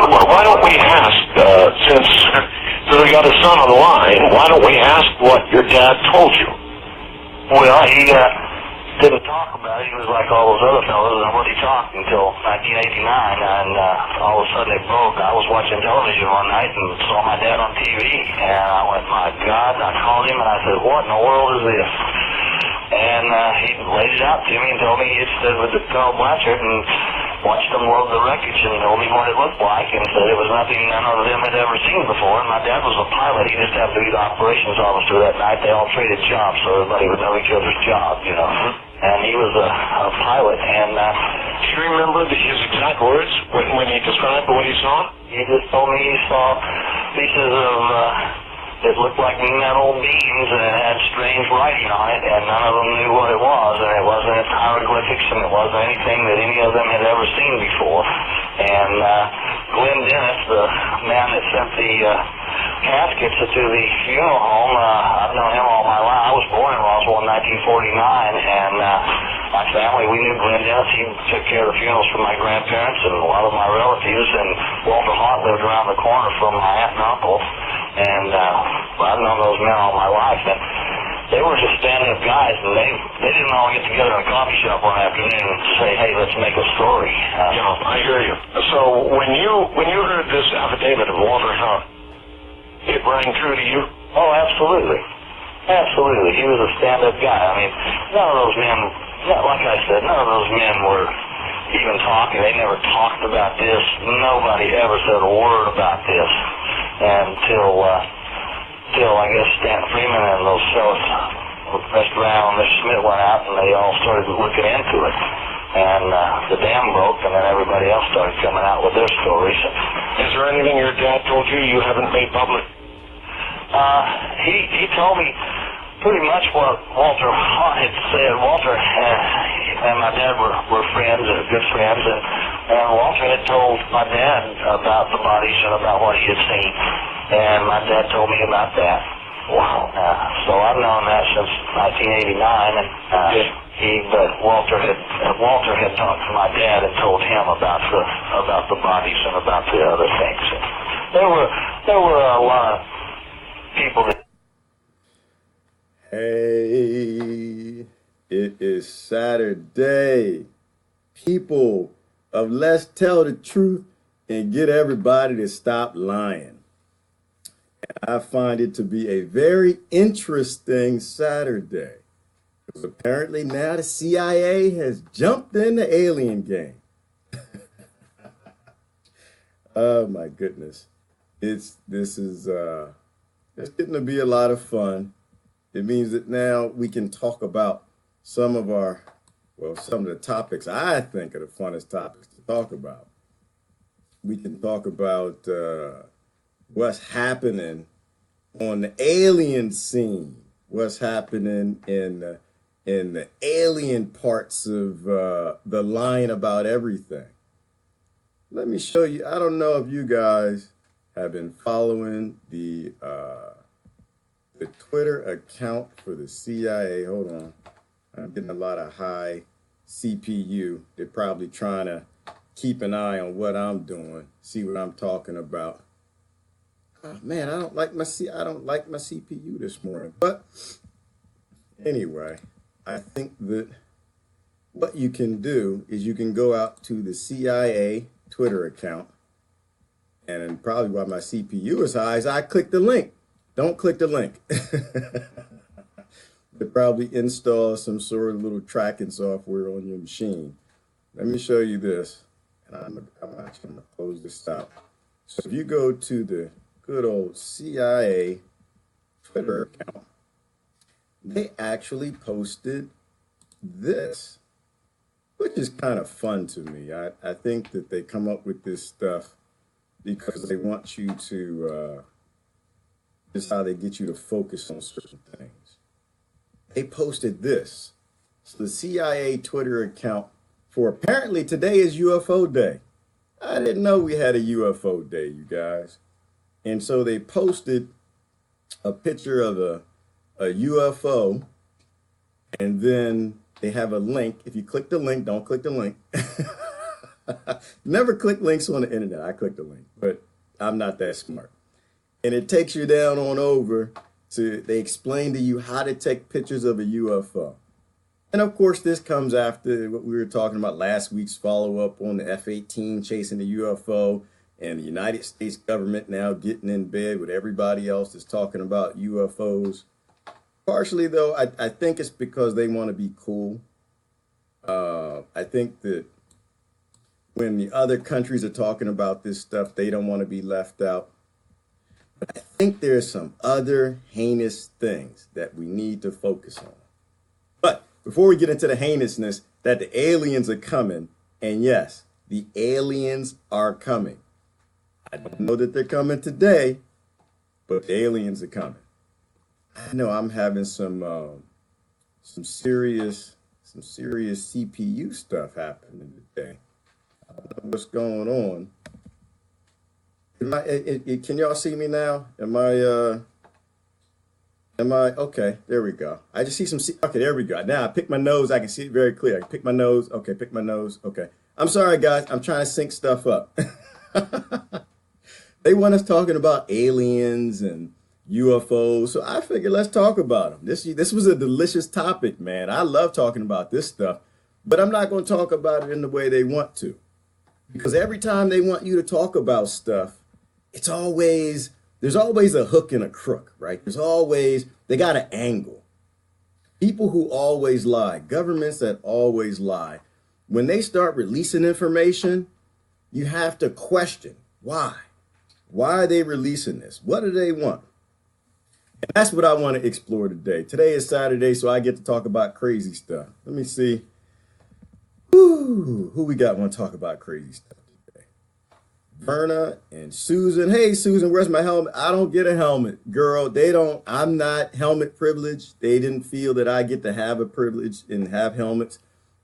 why don't we ask, since we got his son on the line, why don't we ask what your dad told you? Well, he didn't talk about it. He was like all those other fellows, and wouldn't talk until 1989, and all of a sudden it broke. I was watching television one night and saw my dad on TV, and I went, my God, and I called him, and I said, what in the world is this? And he laid it out to me and told me he had stood with the Carl Blanchard and watched them load the wreckage and told me what it looked like and said it was nothing none of them had ever seen before. And my dad was a pilot. He just happened to be the operations officer that night. They all traded jobs so everybody would know each other's job, you know. And he was a pilot. And do you remember his exact words when he described what he saw? He just told me he saw pieces of it looked like metal beams, and it had strange writing on it, and none of them knew what it was, and it wasn't hieroglyphics, and it wasn't anything that any of them had ever seen before. And Glenn Dennis, the man that sent the caskets to the funeral home, I've known him all my life. I was born in Roswell in 1949, and my family, we knew Glenn Dennis. He took care of the funerals for my grandparents and a lot of my relatives, and Walter Hart lived around the corner from my aunt and uncle. And I've known those men all my life. And they were just stand-up guys, and they didn't all get together in a coffee shop one afternoon and say, hey, let's make a story. I hear you. So when you heard this affidavit of Walter Hart, it rang true to you? Oh, absolutely. Absolutely. He was a stand-up guy. I mean, none of those men, like I said, none of those men were even talking. They never talked about this. Nobody ever said a word about this until I guess Stan Freeman and those fellas messed around and Mr. Smith went out and they all started looking into it. And the dam broke, and then everybody else started coming out with their stories. Is there anything your dad told you you haven't made public? He told me pretty much what Walter Hart had said. Walter and my dad were friends, good friends, and Walter had told my dad about the bodies and about what he had seen, and my dad told me about that. Wow. So I've known that since 1989, and but Walter had talked to my dad and told him about the bodies and about the other things. There were a lot of people that. Hey, it is Saturday. People of Let's Tell the Truth and get everybody to stop lying. And I find it to be a very interesting Saturday. Because apparently now the CIA has jumped in the alien game. Oh my goodness. It's getting to be a lot of fun. It means that now we can talk about some of the topics I think are the funnest topics to talk about. We can talk about what's happening on the alien scene, what's happening in the alien parts of the line about everything. Let me show you. I don't know if you guys have been following the Twitter account for the CIA. Hold on. I'm getting a lot of high CPU. They're probably trying to keep an eye on what I'm doing, see what I'm talking about. Oh, man, I don't like my CPU this morning. But anyway, I think that what you can do is you can go out to the CIA Twitter account, and probably why my CPU is high is I click the link. Don't click the link. They probably install some sort of little tracking software on your machine. Let me show you this. And I'm actually going to close this out. So if you go to the good old CIA Twitter account, they actually posted this, which is kind of fun to me. I think that they come up with this stuff because they want you to, this is how they get you to focus on certain things. They posted this. So the CIA Twitter account for apparently today is UFO Day. I didn't know we had a UFO Day, you guys. And so they posted a picture of a UFO, and then they have a link. If you click the link, don't click the link. Never click links on the internet. I clicked the link, but I'm not that smart. And it takes you down on over to, they explain to you how to take pictures of a UFO. And of course, this comes after what we were talking about last week's follow-up on the F-18 chasing the UFO and the United States government now getting in bed with everybody else that's talking about UFOs. Partially, though, I think it's because they want to be cool. I think that when the other countries are talking about this stuff, they don't want to be left out. But I think there's some other heinous things that we need to focus on. But before we get into the heinousness, that the aliens are coming, and yes, the aliens are coming. I don't know that they're coming today, but the aliens are coming. I know I'm having some serious CPU stuff happening today. I don't know what's going on. Can y'all see me now? Am I okay? There we go. I just see okay, there we go. Now I pick my nose. I can see it very clear. I can pick my nose. Okay, pick my nose. Okay. I'm sorry, guys. I'm trying to sync stuff up. They want us talking about aliens and UFOs, so I figured let's talk about them. This was a delicious topic, man. I love talking about this stuff, but I'm not going to talk about it in the way they want to, because every time they want you to talk about stuff, there's always a hook and a crook, right? They got an angle. People who always lie, governments that always lie, when they start releasing information, you have to question why. Why are they releasing this? What do they want? And that's what I want to explore today. Today is Saturday, so I get to talk about crazy stuff. Let me see. Who we got want to talk about crazy stuff today? Verna and Susan. Hey, Susan, where's my helmet? I don't get a helmet. Girl, I'm not helmet privileged. They didn't feel that I get to have a privilege and have helmets.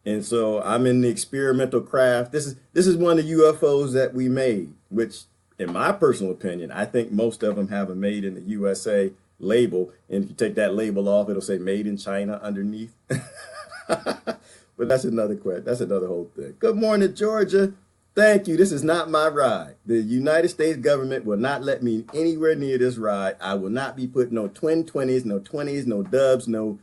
And so I'm in the experimental craft. This is one of the UFOs that we made, which in my personal opinion, I think most of them have a made in the USA label. And if you take that label off, it'll say made in China underneath. But that's another question. That's another whole thing. Good morning, Georgia. Thank you. This is not my ride. The United States government will not let me anywhere near this ride. I will not be putting no twin 20s, no 20s, no dubs, no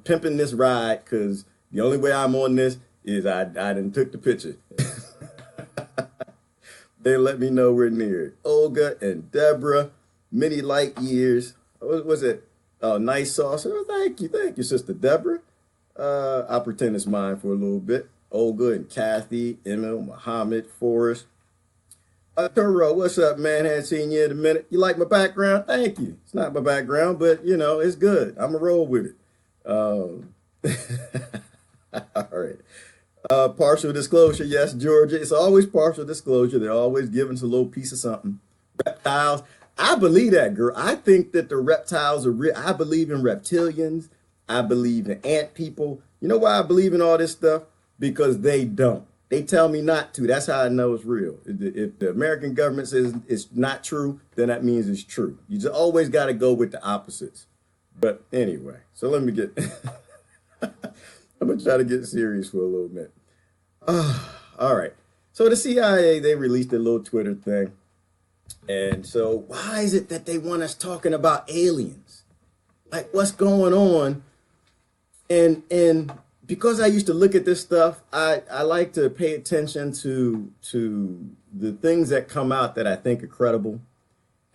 pimping this ride, because the only way I'm on this is I done took the picture. They let me know we're near it. Olga and Deborah, many light years. What was it? Oh, nice sauce. Oh, thank you, Sister Deborah. I'll pretend it's mine for a little bit. Olga and Kathy, Emil, Muhammad, Forrest. Turo, what's up, man? Hadn't seen you in a minute. You like my background? Thank you. It's not my background, but it's good. I'm a roll with it. All right. Partial disclosure, yes, Georgia. It's always partial disclosure. They're always giving us a little piece of something. Reptiles. I believe that, girl. I think that the reptiles are real. I believe in reptilians. I believe in ant people. You know why I believe in all this stuff? Because they don't. They tell me not to. That's how I know it's real. If the American government says it's not true, then that means it's true. You just always got to go with the opposites. But anyway, so let me get... I'm going to try to get serious for a little bit. All right. So the CIA, they released a little Twitter thing. And so why is it that they want us talking about aliens? Like, what's going on? And because I used to look at this stuff, I like to pay attention to the things that come out that I think are credible.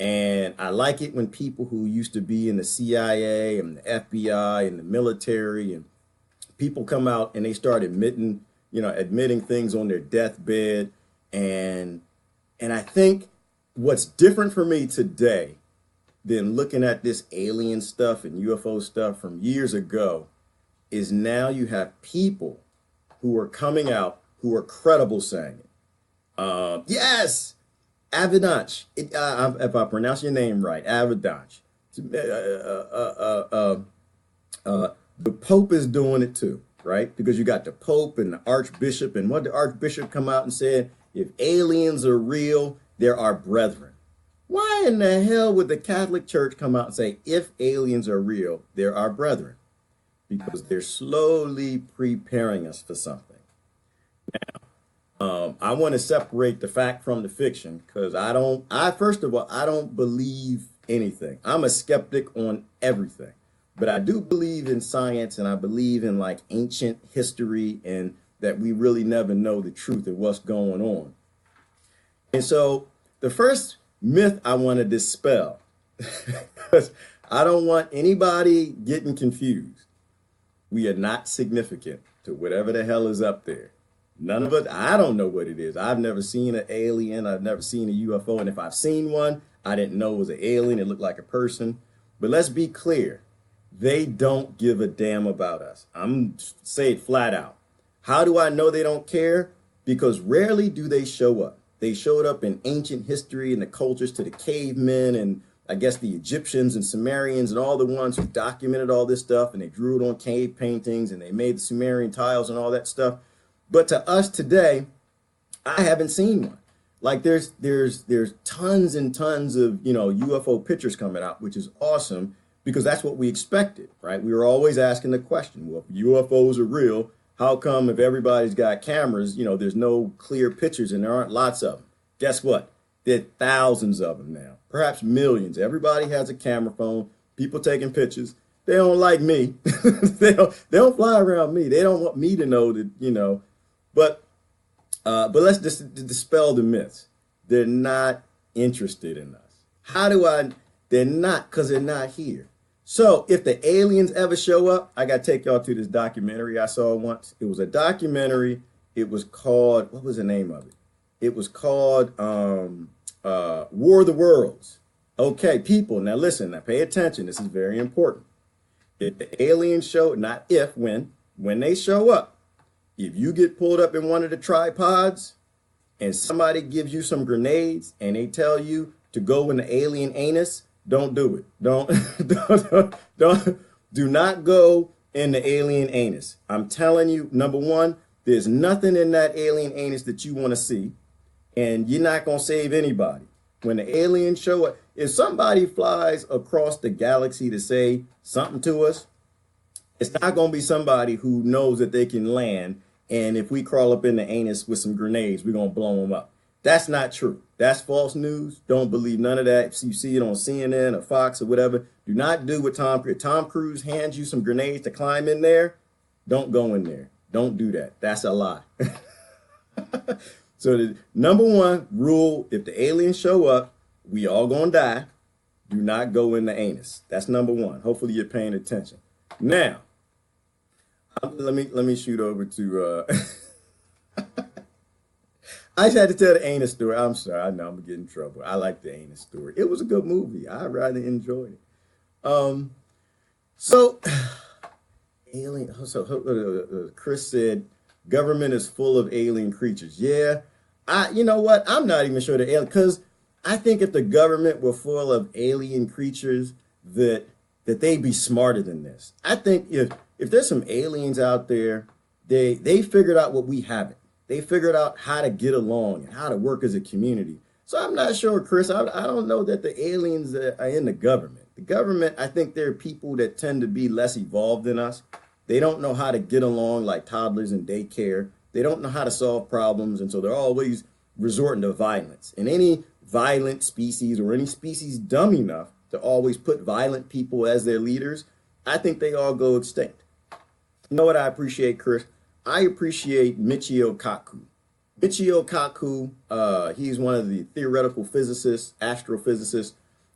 And I like it when people who used to be in the CIA and the FBI and the military and people come out and they start admitting things on their deathbed. And I think what's different for me today than looking at this alien stuff and UFO stuff from years ago is now you have people who are coming out who are credible saying it. Yes, Avadanche. If I pronounce your name right, Avadanche. The Pope is doing it too, right? Because you got the Pope and the Archbishop, and what the Archbishop come out and said, if aliens are real, they're our brethren. Why in the hell would the Catholic Church come out and say, if aliens are real, they're our brethren? Because they're slowly preparing us for something. I want to separate the fact from the fiction because first of all, I don't believe anything. I'm a skeptic on everything, but I do believe in science and I believe in like ancient history and that we really never know the truth of what's going on. And so the first myth I want to dispel, because I don't want anybody getting confused. We are not significant to whatever the hell is up there. None of us, I don't know what it is. I've never seen an alien. I've never seen a UFO. And if I've seen one, I didn't know it was an alien. It looked like a person. But let's be clear. They don't give a damn about us. I'm say it flat out. How do I know they don't care? Because rarely do they show up. They showed up in ancient history and the cultures to the cavemen and I guess the Egyptians and Sumerians and all the ones who documented all this stuff and they drew it on cave paintings and they made the Sumerian tiles and all that stuff. But to us today, I haven't seen one. Like there's tons and tons of, UFO pictures coming out, which is awesome because that's what we expected, right? We were always asking the question, well, if UFOs are real, how come if everybody's got cameras, there's no clear pictures and there aren't lots of them? Guess what? There are thousands of them now, perhaps millions. Everybody has a camera phone, people taking pictures. They don't like me. they don't fly around me. They don't want me to know that, But let's just dispel the myths. They're not interested in us. They're not because they're not here. So if the aliens ever show up, I got to take y'all to this documentary I saw once. It was a documentary. It was called, what was the name of it? It was called War of the Worlds. Okay, people, now listen, now pay attention. This is very important. If the aliens show, not if, when they show up, if you get pulled up in one of the tripods and somebody gives you some grenades and they tell you to go in the alien anus, don't do it. Do not go in the alien anus. I'm telling you, number one, there's nothing in that alien anus that you want to see, and you're not going to save anybody. When the aliens show up, if somebody flies across the galaxy to say something to us, it's not going to be somebody who knows that they can land, and if we crawl up in the anus with some grenades, we're going to blow them up. That's not true. That's false news. Don't believe none of that. If you see it on CNN or Fox or whatever, do not do what Tom Cruise. Tom Cruise hands you some grenades to climb in there. Don't go in there. Don't do that. That's a lie. So the number one rule, if the aliens show up, we all gonna die. Do not go in the anus. That's number one. Hopefully you're paying attention. Now, let me shoot over to I just had to tell the anus story. I'm sorry. I know I'm gonna get in trouble. I like the anus story. It was a good movie. I rather enjoyed it. So alien. So Chris said, government is full of alien creatures. Yeah, you know what? I'm not even sure the alien, because I think if the government were full of alien creatures, that they'd be smarter than this. I think if there's some aliens out there, they figured out what we haven't. They figured out how to get along and how to work as a community. So I'm not sure, Chris. I don't know that the aliens are in the government. The government, I think there are people that tend to be less evolved than us. They don't know how to get along like toddlers in daycare. They don't know how to solve problems, and so they're always resorting to violence. And any violent species or any species dumb enough to always put violent people as their leaders, I think they all go extinct. You know what I appreciate, Chris? I appreciate Michio Kaku. Michio Kaku, he's one of the theoretical physicists, astrophysicists,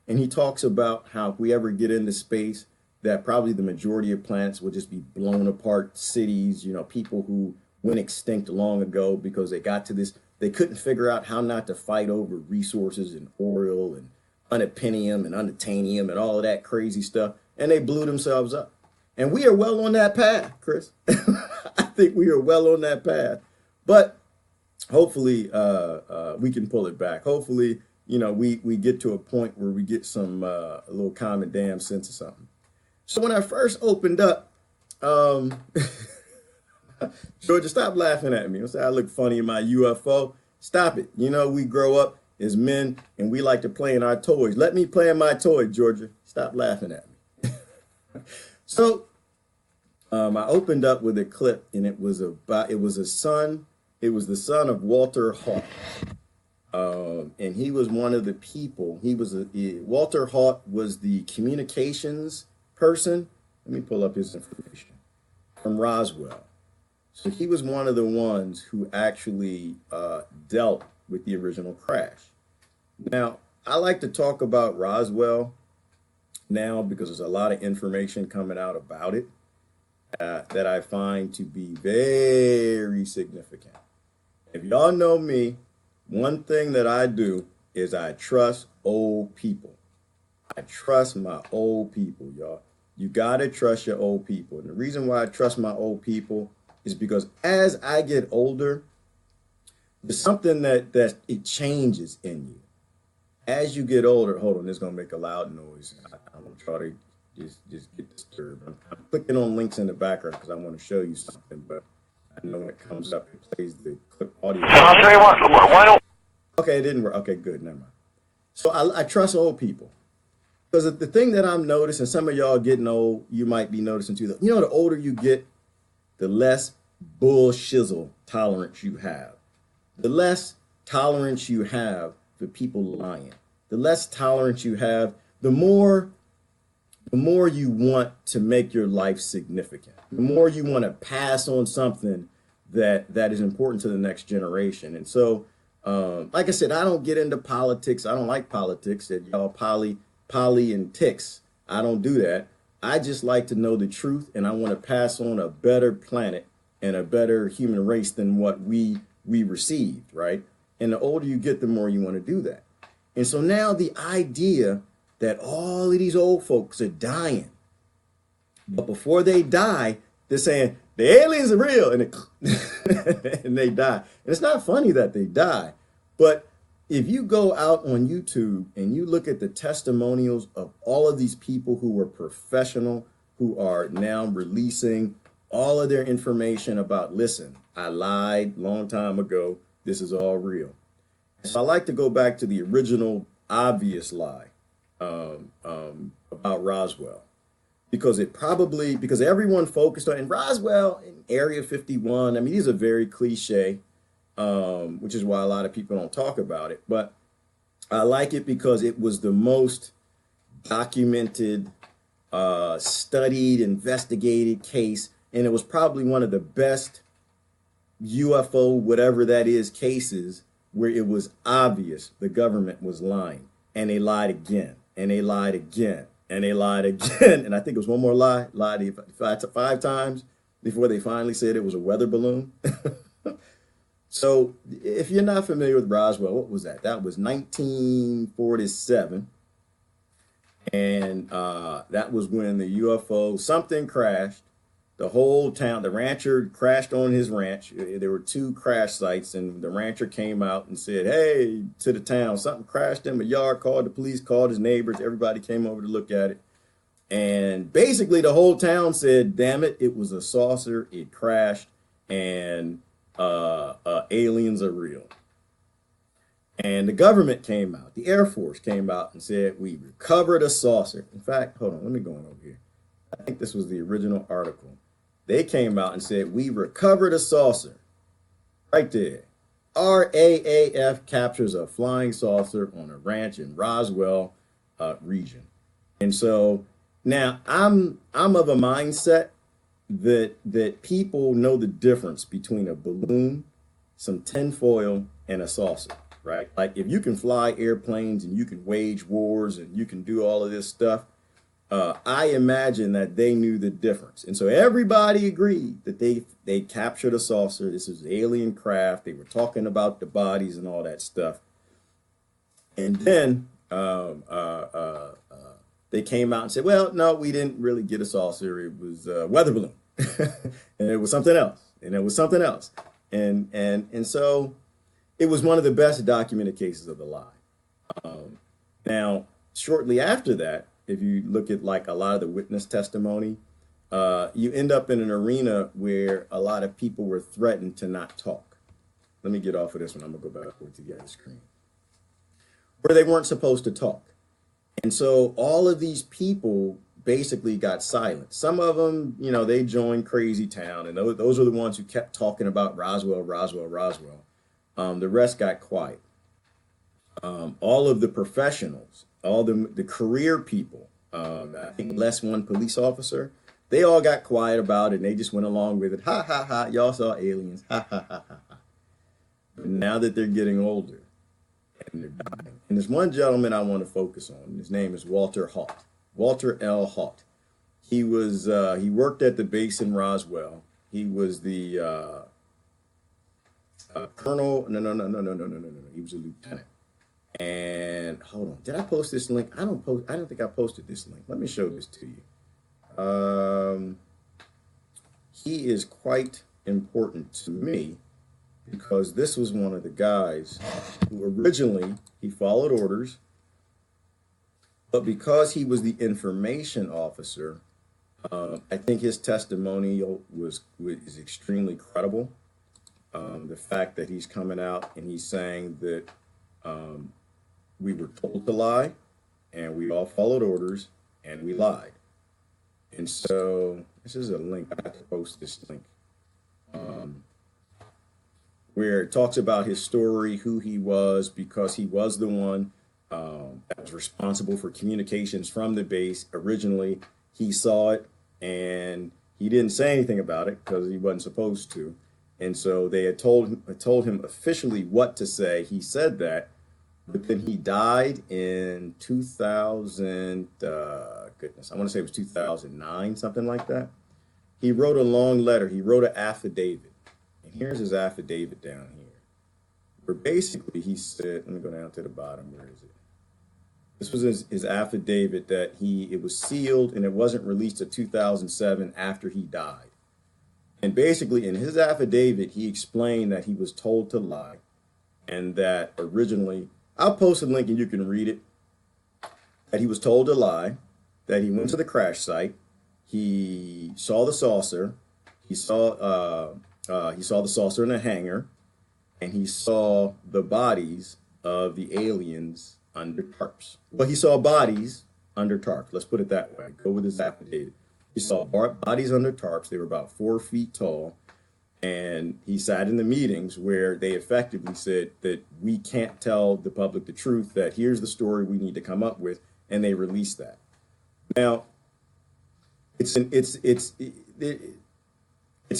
and he talks about how if we ever get into space, that probably the majority of planets will just be blown apart, cities, people who went extinct long ago because they got to this, they couldn't figure out how not to fight over resources and oil and unobtainium and unobtainium and all of that crazy stuff, and they blew themselves up. And we are well on that path, Chris. I think we are well on that path. But hopefully we can pull it back. Hopefully, we get to a point where we get some a little common damn sense or something. So when I first opened up, Georgia, stop laughing at me. I look funny in my UFO. Stop it. We grow up as men and we like to play in our toys. Let me play in my toy, Georgia. Stop laughing at me. So I opened up with a clip, and it was a son It was the son of Walter Haught. And he was one of the people. Walter Haught was the communications person. Let me pull up his information from Roswell. So he was one of the ones who actually dealt with the original crash. Now, I like to talk about Roswell now because there's a lot of information coming out about it that I find to be very significant. If y'all know me, one thing that I do is I trust old people. I trust my old people, y'all. You gotta trust your old people. And the reason why I trust my old people is because as I get older, there's something that it changes in you. As you get older, hold on, this is gonna make a loud noise. I'm gonna try to just get disturbed. I'm clicking on links in the background because I want to show you something, but I know when it comes up, it plays the clip audio. I'll tell you what, why don't... Okay, it didn't work. Okay, good, never mind. So I trust old people. Because the thing that I'm noticing, some of y'all getting old, you might be noticing too, that, the older you get, the less bullshizzle tolerance you have. The less tolerance you have for people lying. The less tolerance you have, the more you want to make your life significant. The more you want to pass on something that is important to the next generation. And so, like I said, I don't get into politics. I don't like politics. That y'all poly and ticks. I don't do that. I just like to know the truth, and I want to pass on a better planet and a better human race than what we received, right? And the older you get, the more you want to do that. And so now the idea that all of these old folks are dying, but before they die, they're saying the aliens are real, and and they die. And it's not funny that they die, but if you go out on YouTube and you look at the testimonials of all of these people who were professional, who are now releasing all of their information about, listen, I lied long time ago. This is all real. So I like to go back to the original obvious lie about Roswell, because everyone focused on, in Roswell, in Area 51, I mean, these are very cliche, which is why a lot of people don't talk about it. But I like it because it was the most documented, studied, investigated case. And it was probably one of the best UFO, whatever that is, cases where it was obvious the government was lying. And they lied again. And they lied again. And they lied again. And I think it was one more lie. Lied five times before they finally said it was a weather balloon. So if you're not familiar with Roswell, what was that? That was 1947. And that was when the UFO, something crashed. The whole town, the rancher crashed on his ranch. There were 2 crash sites, and the rancher came out and said, hey, to the town, something crashed in my yard, called the police, called his neighbors. Everybody came over to look at it. And basically the whole town said, damn it, it was a saucer, it crashed, and aliens are real. And the government came out, the Air Force came out and said, we recovered a saucer. In fact, hold on, let me go on over here. I think this was the original article. They came out and said, we recovered a saucer. Right there. RAAF captures a flying saucer on a ranch in Roswell region. And so now I'm of a mindset that people know the difference between a balloon, some tinfoil, and a saucer, right? Like if you can fly airplanes and you can wage wars and you can do all of this stuff, I imagine that they knew the difference. And so everybody agreed that they captured a saucer. This is alien craft. They were talking about the bodies and all that stuff. And then they came out and said, well, no, we didn't really get a saucer. It was a weather balloon. And it was something else. And it was something else. And so it was one of the best documented cases of the lie. Now, shortly after that, if you look at like a lot of the witness testimony, you end up in an arena where a lot of people were threatened to not talk. Let me get off of this one. I'm going to go back over to the other screen. Where they weren't supposed to talk. And so all of these people basically got silent. Some of them, you know, they joined Crazy Town, and those are the ones who kept talking about Roswell, Roswell, Roswell. The rest got quiet. All of the professionals, all the career people, I think less one police officer, they all got quiet about it, and they just went along with it. Ha ha ha! Y'all saw aliens. Ha ha ha ha ha. But now that they're getting older and they're dying, and there's one gentleman I want to focus on. His name is Walter Haut. Walter L. Haut. He worked at the base in Roswell. He was the colonel. No. He was a lieutenant. And hold on, did I post this link? I don't think I posted this link. Let me show this to you. He is quite important to me because this was one of the guys who originally he followed orders, but because he was the information officer, I think his testimonial is extremely credible. The fact that he's coming out and he's saying that we were told to lie, and we all followed orders, and we lied. And so this is a link. I have to post this link where it talks about his story, who he was, because he was the one that was responsible for communications from the base. Originally, he saw it, and he didn't say anything about it because he wasn't supposed to. And so they had told him officially what to say. He said that. But then he died in 2000, goodness, I want to say it was 2009, something like that. He wrote a long letter. He wrote an affidavit. And here's his affidavit down here. Where basically he said, let me go down to the bottom. Where is it? This was his affidavit that it was sealed and it wasn't released until 2007 after he died. And basically in his affidavit, he explained that he was told to lie and that originally, I'll post a link and you can read it, that he was told to lie, that he went to the crash site, he saw the saucer, he saw the saucer in a hangar, and he saw the bodies of the aliens under tarps. Well, he saw bodies under tarps. Let's put it that way. Go with his affidavit. He saw bodies under tarps. They were about 4 feet tall. And he sat in the meetings where they effectively said that we can't tell the public the truth, that here's the story we need to come up with, and they released that. Now, it's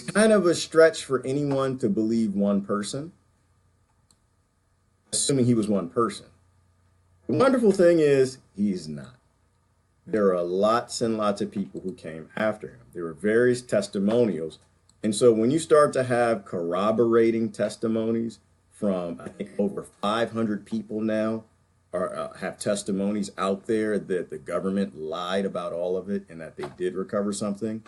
kind of a stretch for anyone to believe one person, assuming he was one person. The wonderful thing is he's not. There are lots and lots of people who came after him. There were various testimonials. And so when you start to have corroborating testimonies from, I think, over 500 people now have testimonies out there that the government lied about all of it and that they did recover something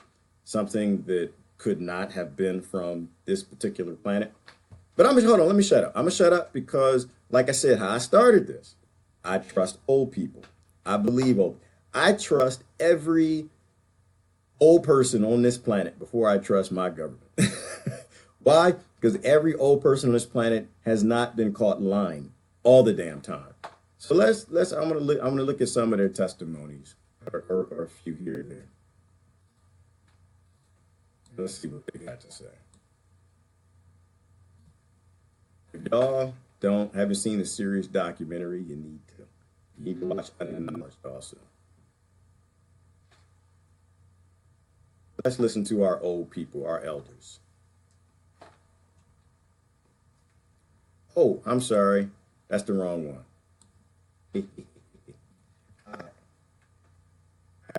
that could not have been from this particular planet. But hold on, let me shut up. I'm going to shut up because, like I said, how I started this, I trust old people. I believe old. I trust every old person on this planet before I trust my government. Why? Because every old person on this planet has not been caught lying all the damn time. So I'm gonna look at some of their testimonies or a few here and there. Let's see what they got to say. If y'all haven't seen the serious documentary, you need to watch Unknowledged also. Let's listen to our old people, our elders. Oh, I'm sorry. That's the wrong one. I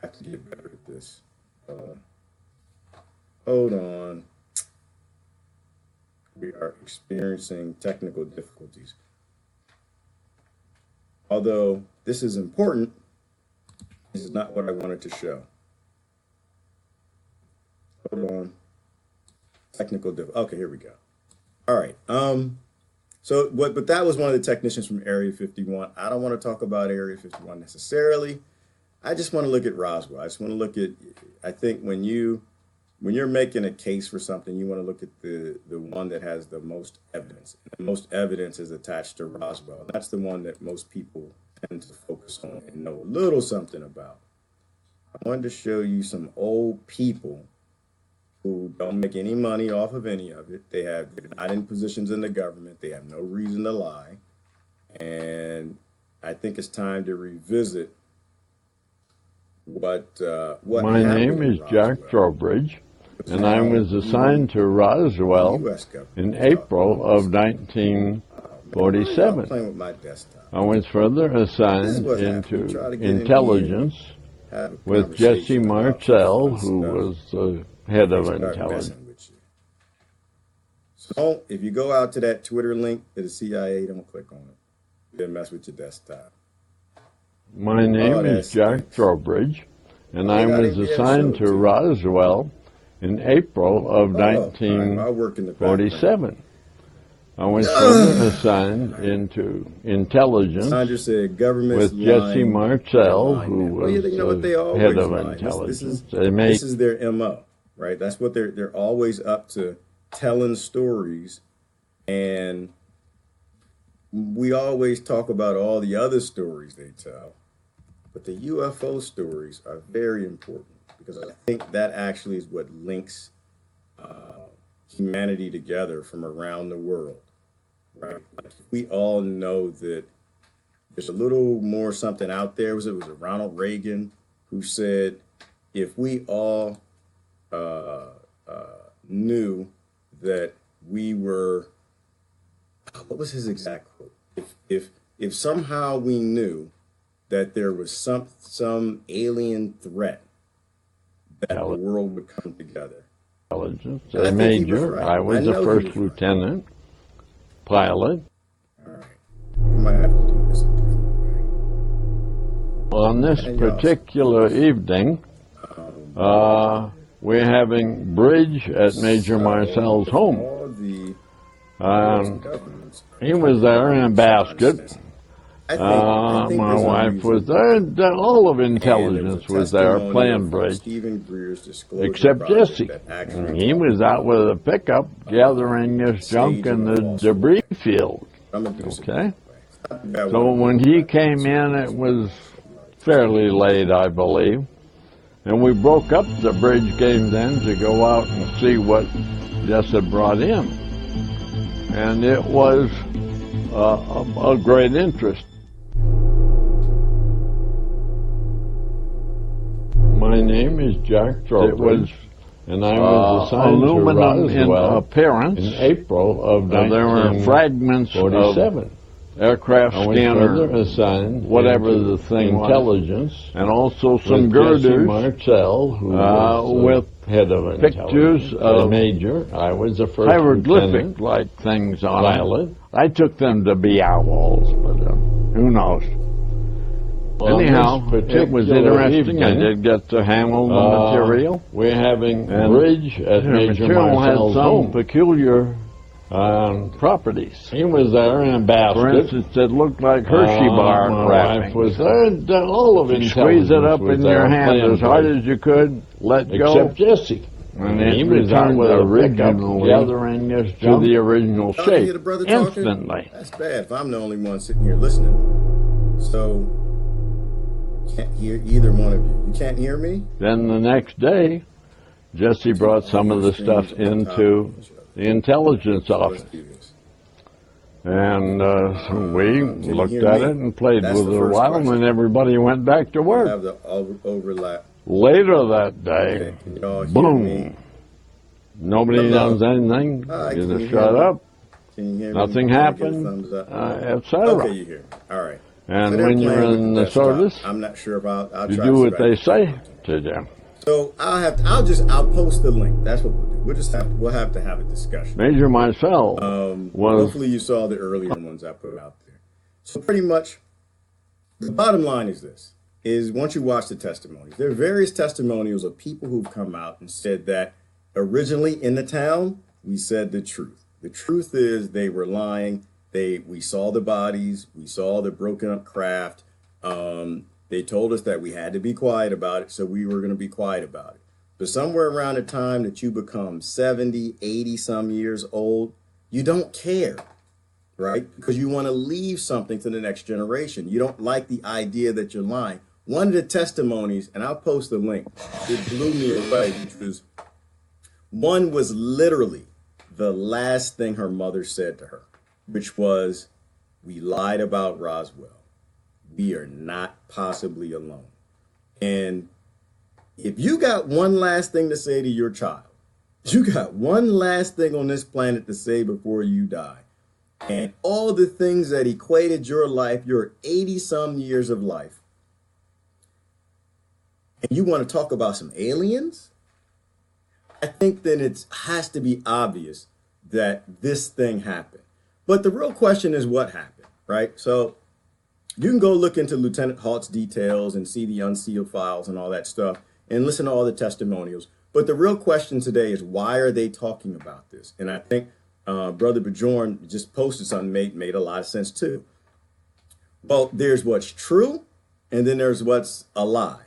have to get better at this. Hold on. We are experiencing technical difficulties. Although this is important, this is not what I wanted to show. Hold on. Technical difficulty. Okay, here we go. All right. But that was one of the technicians from Area 51. I don't want to talk about Area 51 necessarily. I just want to look at Roswell. I just want to look at, I think when you're making a case for something, you want to look at the one that has the most evidence. The most evidence is attached to Roswell. That's the one that most people tend to focus on and know a little something about. I wanted to show you some old people who don't make any money off of any of it. They're not in positions in the government. They have no reason to lie. And I think it's time to revisit what My name is Jack Trowbridge, and I was assigned to Roswell in April of 1947. Playing with my desktop. I was further assigned into intelligence with Jesse Marcel, who was the head of intelligence. So if you go out to that Twitter link to the CIA, don't click on it. Then mess with your desktop. My name is Jack Trowbridge, and I was assigned to Roswell in April of 1947. I was further assigned into intelligence with Jesse Marcel, who was the head of intelligence. This is their MO, right? That's what they're always up to, telling stories. And we always talk about all the other stories they tell, but the UFO stories are very important because I think that actually is what links humanity together from around the world, right? Like, we all know that there's a little more something out there. It was Ronald Reagan who said, if we all knew that we were, what was his exact quote? If somehow we knew that there was some alien threat, that the world would come together. Intelligence, a major. Right. I was a first lieutenant, pilot. All right, we might have to do this a different way. On this particular evening, we're having bridge at Major Marcel's home. He was there in a basket. My wife was there. All of intelligence was there playing bridge, except Jesse. He was out with a pickup gathering this junk in the debris field. Okay? So when he came in, it was fairly late, I believe. And we broke up the bridge game then to go out and see what Jess had brought in. And it was a great interest. My name is Jack Trowbridge, and I was assigned aluminum to Roswell in appearance. In April of 1947. There were fragments of aircraft scanner, assigned whatever the thing intelligence, was, and also some girders Marcel, who with head of pictures of major. I was a first hieroglyphic-like things on pilot. I took them to be owls, but who knows? Anyhow, it was interesting. I did get to handle the material. We're having a bridge at Major Marcel's home. Had some peculiar properties. He was there in a basket. For instance, it looked like Hershey bar wrapping. Was there? All of it. Squeeze it up in your hand as hard as you could. Let go. Except Jesse. And he returned with a original gathering this to the original shape instantly. That's bad. If I'm the only one sitting here listening, so. Can't hear either one of you. You can't hear me? Then the next day, Jesse brought some of the stuff into the intelligence office. And we looked at it and played with it a while, and then everybody went back to work. Have the overlap. Later that day, boom. Nobody knows anything. Either shut up, nothing happened, etc. Okay, you hear me. All right. And when you're in the service, I'm not sure about. You do what they say to them. So I'll post the link. That's what we'll do. We'll have to have a discussion. Major Marcel was. Hopefully you saw the earlier ones I put out there. So pretty much, the bottom line is this: is once you watch the testimonies, there are various testimonials of people who've come out and said that originally in the town we said the truth. The truth is they were lying. We saw the bodies, we saw the broken up craft. They told us that we had to be quiet about it, so we were going to be quiet about it. But somewhere around the time that you become 70, 80 some years old, you don't care, right? Because you want to leave something to the next generation. You don't like the idea that you're lying. one of the testimonies, and I'll post the link, it blew me away, which was, one was literally the last thing her mother said to her, which was, "We lied about Roswell. We are not possibly alone." And if you got one last thing to say to your child, you got one last thing on this planet to say before you die, and all the things that equated your life, your 80-some years of life, and you want to talk about some aliens, I think then it has to be obvious that this thing happened. But the real question is what happened, right? So you can go look into Lieutenant Halt's details and see the unsealed files and all that stuff and listen to all the testimonials. But the real question today is, why are they talking about this? And I think Brother Bjorn just posted something made a lot of sense too. Well, there's what's true, and then there's what's a lie.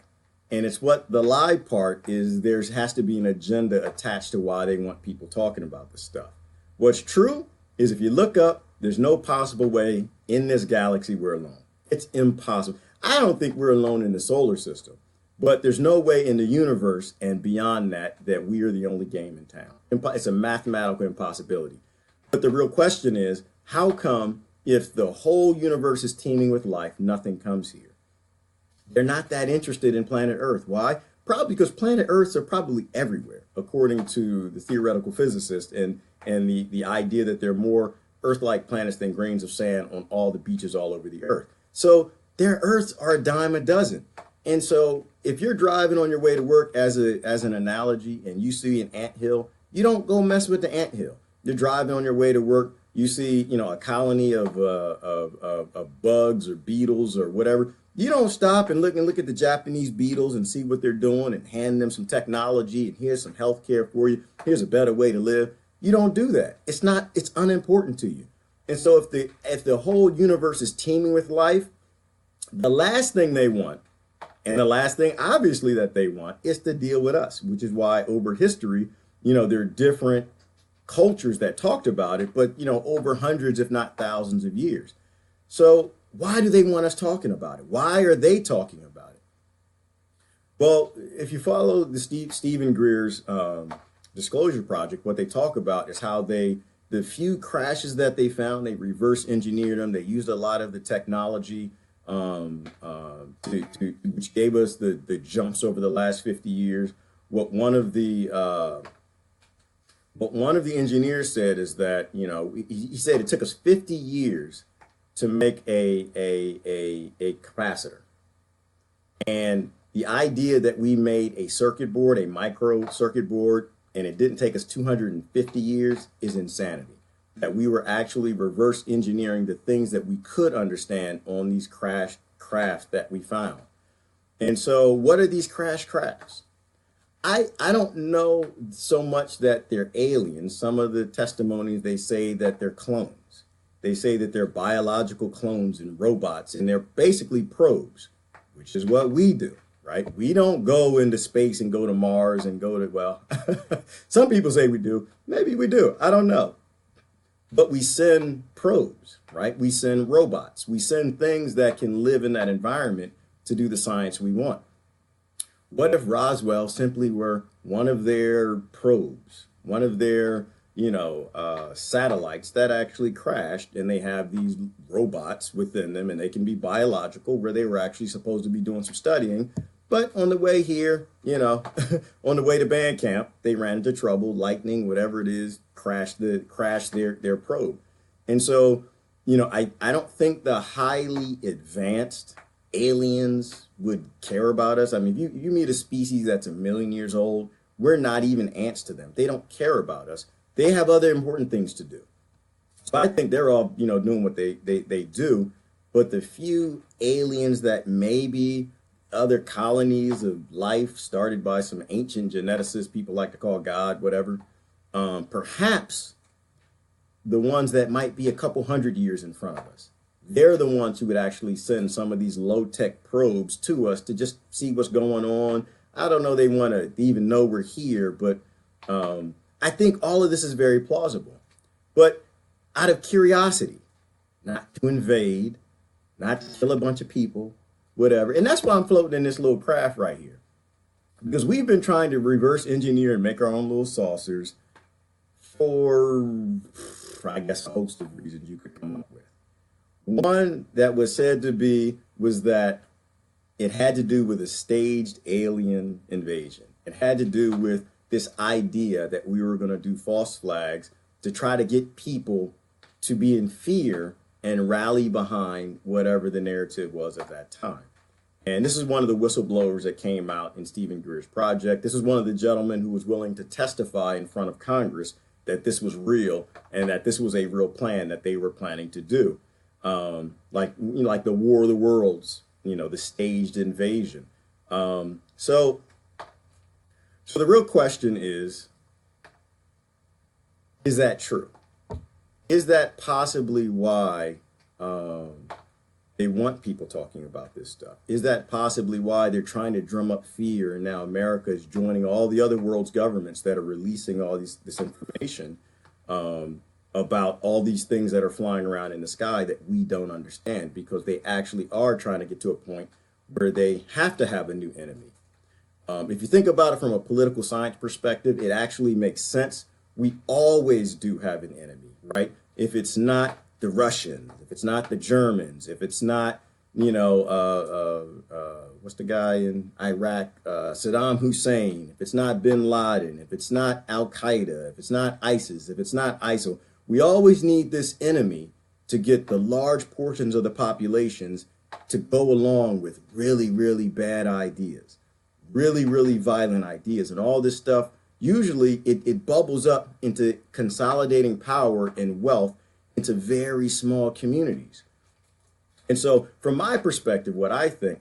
And it's what the lie part is, there has to be an agenda attached to why they want people talking about this stuff. What's true is, if you look up, there's no possible way in this galaxy we're alone. It's impossible. I don't think we're alone in the solar system, but there's no way in the universe and beyond that that we are the only game in town. It's a mathematical impossibility. But the real question is, how come if the whole universe is teeming with life, nothing comes here? They're not that interested in planet Earth. Why? Probably because planet Earths are probably everywhere, according to the theoretical physicist and the idea that there are more Earth-like planets than grains of sand on all the beaches all over the Earth. So their Earths are a dime a dozen. And so if you're driving on your way to work, as an analogy, and you see an anthill, you don't go mess with the anthill. You're driving on your way to work, you see, a colony of bugs or beetles or whatever. You don't stop and look at the Japanese beetles and see what they're doing and hand them some technology and here's some health care for you. Here's a better way to live. You don't do that. It's unimportant to you. And so if the whole universe is teeming with life, the last thing they want, and the last thing obviously that they want, is to deal with us, which is why over history, there are different cultures that talked about it, but over hundreds, if not thousands of years. So why do they want us talking about it? Why are they talking about it? Well, if you follow the Stephen Greer's Disclosure Project, what they talk about is how the few crashes that they found, they reverse engineered them. They used a lot of the technology which gave us the jumps over the last 50 years. What one of the engineers said is that, he said it took us 50 years to make a capacitor. And the idea that we made a circuit board, a micro circuit board, and it didn't take us 250 years is insanity. That we were actually reverse engineering the things that we could understand on these crash crafts that we found. And so what are these crash crafts? I don't know so much that they're aliens. Some of the testimonies, they say that they're clones. They say that they're biological clones and robots, and they're basically probes, which is what we do, right? We don't go into space and go to Mars and some people say we do. Maybe we do. I don't know. But we send probes, right? We send robots. We send things that can live in that environment to do the science we want. What if Roswell simply were one of their probes, one of their satellites that actually crashed, and they have these robots within them, and they can be biological, where they were actually supposed to be doing some studying, but on the way here, on the way to band camp, they ran into trouble, lightning, whatever it is, crashed their probe. And so, I don't think the highly advanced aliens would care about us. I mean, you meet a species that's 1 million years old, we're not even ants to them. They don't care about us. They have other important things to do. So I think they're all, doing what they do. But the few aliens that maybe other colonies of life started by some ancient geneticists, people like to call God, whatever, perhaps the ones that might be a couple hundred years in front of us, they're the ones who would actually send some of these low-tech probes to us to just see what's going on. I don't know they want to even know we're here, but I think all of this is very plausible. But out of curiosity, not to invade, not to kill a bunch of people, whatever. And that's why I'm floating in this little craft right here. Because we've been trying to reverse engineer and make our own little saucers for, I guess, a host of reasons you could come up with. One that was said to be was that it had to do with a staged alien invasion. It had to do with this idea that we were going to do false flags to try to get people to be in fear and rally behind whatever the narrative was at that time. And this is one of the whistleblowers that came out in Stephen Greer's project. This is one of the gentlemen who was willing to testify in front of Congress that this was real and that this was a real plan that they were planning to do. Like the War of the Worlds, the staged invasion. So the real question is that true? Is that possibly why they want people talking about this stuff? Is that possibly why they're trying to drum up fear, and now America is joining all the other world's governments that are releasing all this information about all these things that are flying around in the sky that we don't understand, because they actually are trying to get to a point where they have to have a new enemy. If you think about it from a political science perspective, it actually makes sense. We always do have an enemy, right? If it's not the Russians, if it's not the Germans, if it's not, what's the guy in Iraq, Saddam Hussein, if it's not bin Laden, if it's not Al Qaeda, if it's not ISIS, if it's not ISIL, we always need this enemy to get the large portions of the populations to go along with really, really bad ideas, really, really violent ideas, and all this stuff. Usually it bubbles up into consolidating power and wealth into very small communities. And so from my perspective, what I think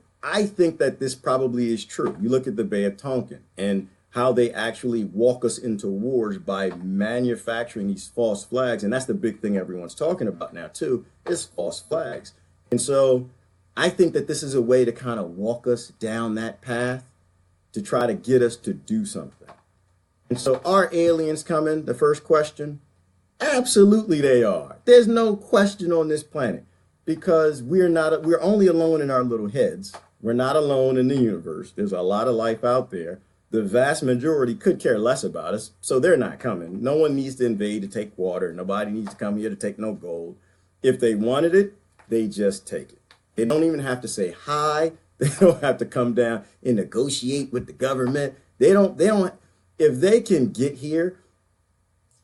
that this probably is true. You look at the Bay of Tonkin and how they actually walk us into wars by manufacturing these false flags. And that's the big thing everyone's talking about now too, is false flags. And so I think that this is a way to kind of walk us down that path to try to get us to do something. And so are aliens coming? The first question. Absolutely they are. There's no question on this planet, because we're only alone in our little heads. We're not alone in the universe. There's a lot of life out there. The vast majority could care less about us, so they're not coming. No one needs to invade to take water. Nobody needs to come here to take no gold. If they wanted it, they just take it. They don't even have to say hi. They don't have to come down and negotiate with the government. They don't, if they can get here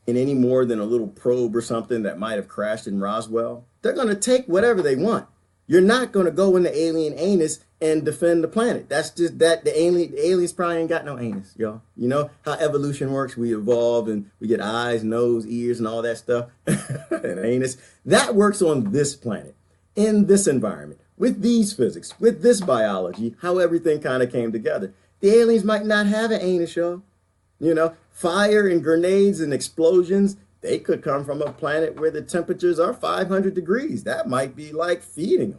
in any more than a little probe or something that might have crashed in Roswell, they're going to take whatever they want. You're not going to go in the alien anus and defend the planet. That's just that the aliens probably ain't got no anus, y'all. You know how evolution works. We evolve and we get eyes, nose, ears, and all that stuff. And anus. That works on this planet, in this environment, with these physics, with this biology, how everything kind of came together. The aliens might not have an anus, y'all. Fire and grenades and explosions, they could come from a planet where the temperatures are 500 degrees. That might be like feeding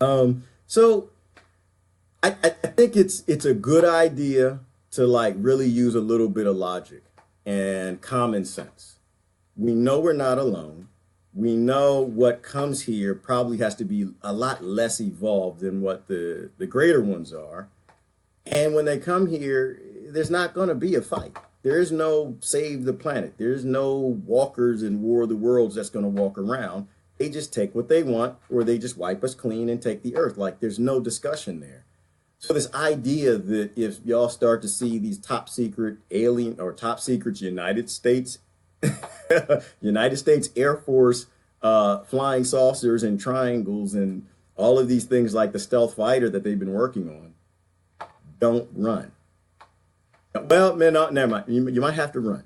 them. So I think it's a good idea to like really use a little bit of logic and common sense. We know we're not alone. We know what comes here probably has to be a lot less evolved than what the greater ones are. And when they come here, there's not going to be a fight. There is no save the planet. There's no walkers in War of the Worlds that's going to walk around. They just take what they want, or they just wipe us clean and take the earth. Like, there's no discussion there. So this idea that if y'all start to see these top secret alien or top secret United States Air Force flying saucers and triangles and all of these things like the stealth fighter that they've been working on, don't run. Well, man, no, never mind. You might have to run.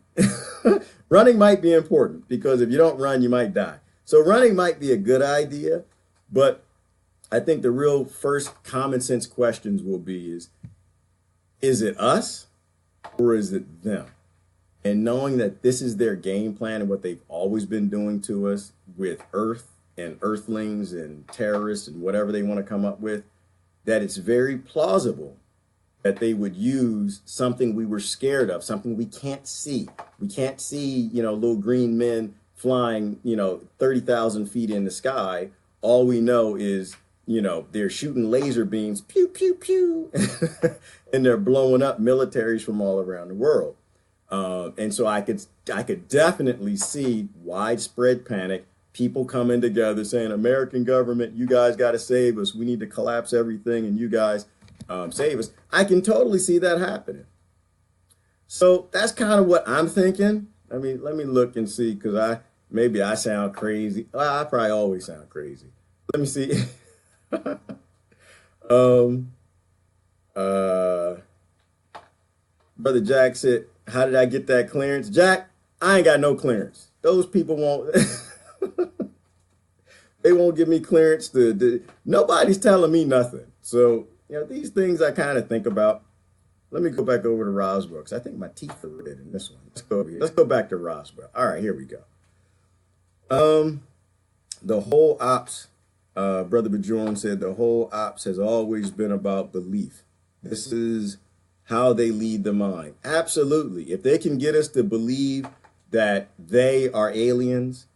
Running might be important, because if you don't run, you might die. So running might be a good idea, but I think the real first common sense questions will be is it us or is it them? And knowing that this is their game plan and what they've always been doing to us with Earth and Earthlings and terrorists and whatever they want to come up with, that it's very plausible that they would use something we were scared of, something we can't see. We can't see, little green men flying, 30,000 feet in the sky. All we know is you know, they're shooting laser beams, pew, pew, pew, and they're blowing up militaries from all around the world. And so I could definitely see widespread panic, people coming together saying, American government, you guys got to save us. We need to collapse everything and you guys save us. I can totally see that happening. So that's kind of what I'm thinking. I mean, let me look and see, because maybe I sound crazy. Well, I probably always sound crazy. Let me see. Brother Jack said, how did I get that clearance? Jack, I ain't got no clearance. Those people won't, they won't give me clearance. Nobody's telling me nothing. So, you know, these things I kind of think about. Let me go back over to Roswell, because I think my teeth are red in this one. Let's go back to Roswell. All right, here we go. The whole ops, Brother Bajorn said, the whole ops has always been about belief. This is how they lead the mind. Absolutely. If they can get us to believe that they are aliens,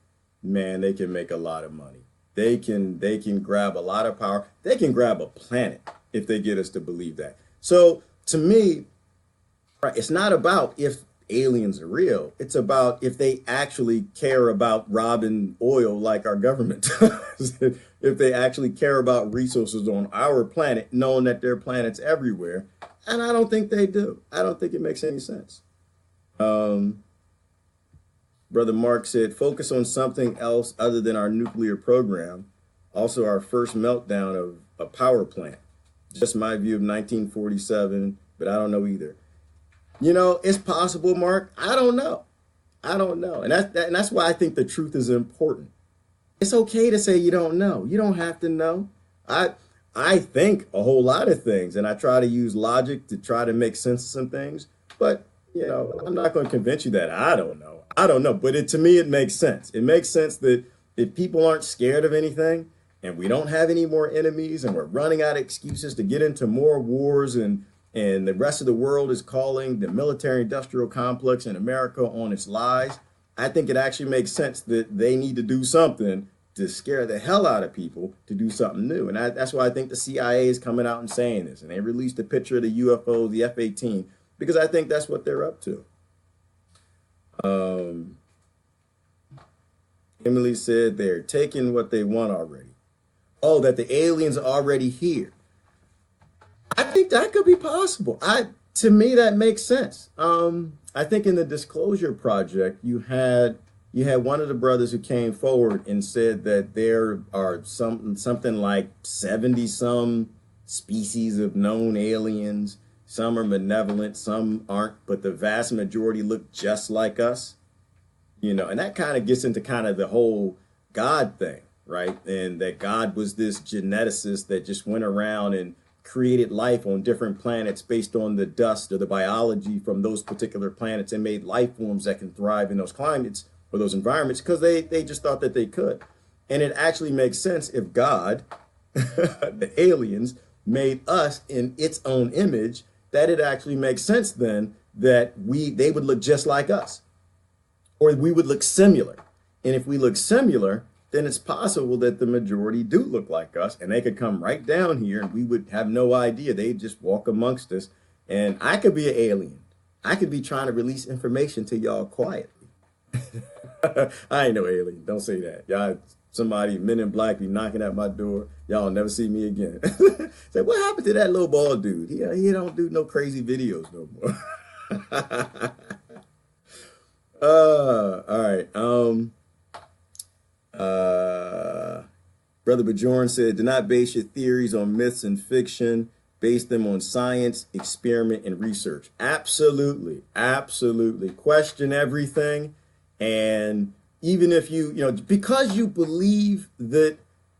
man, they can make a lot of money. They can grab a lot of power. They can grab a planet if they get us to believe that. So to me, right, it's not about if aliens are real. It's about if they actually care about robbing oil like our government does. If they actually care about resources on our planet, knowing that there are planets everywhere. And I don't think they do. I don't think it makes any sense. Brother Mark said, focus on something else other than our nuclear program. Also, our first meltdown of a power plant. Just my view of 1947, but I don't know either. You know, it's possible, Mark. I don't know. And that's why I think the truth is important. It's okay to say you don't know. You don't have to know. I think a whole lot of things, and I try to use logic to try to make sense of some things. But, you know, I'm not going to convince you that I don't know. I don't know. But to me, it makes sense. It makes sense that if people aren't scared of anything, and we don't have any more enemies, and we're running out of excuses to get into more wars, and the rest of the world is calling the military-industrial complex in America on its lies, I think it actually makes sense that they need to do something to scare the hell out of people to do something new. And that's why I think the CIA is coming out and saying this. And they released a picture of the UFO, the F-18, because I think that's what they're up to. Emily said they're taking what they want already. Oh, that the aliens are already here. I think that could be possible. To me, that makes sense. I think in the Disclosure Project, you had one of the brothers who came forward and said that there are something like 70 some species of known aliens. Some are malevolent, some aren't, but the vast majority look just like us. You know, and that kind of gets into kind of the whole God thing, right? And that God was this geneticist that just went around and created life on different planets based on the dust or the biology from those particular planets and made life forms that can thrive in those climates or those environments because they just thought that they could. And it actually makes sense if God, the aliens, made us in its own image, that it actually makes sense then that they would look just like us, or we would look similar. And if we look similar, then it's possible that the majority do look like us, and they could come right down here and we would have no idea. They'd just walk amongst us. And I could be an alien. I could be trying to release information to y'all quietly. I ain't no alien. Don't say that. Y'all, somebody, Men in Black, be knocking at my door. Y'all never see me again. Say, what happened to that little bald dude? He don't do no crazy videos no more. All right. Brother Bajorn said, do not base your theories on myths and fiction. Base them on science, experiment, and research. Absolutely. Absolutely. Question everything. And even if because you believe that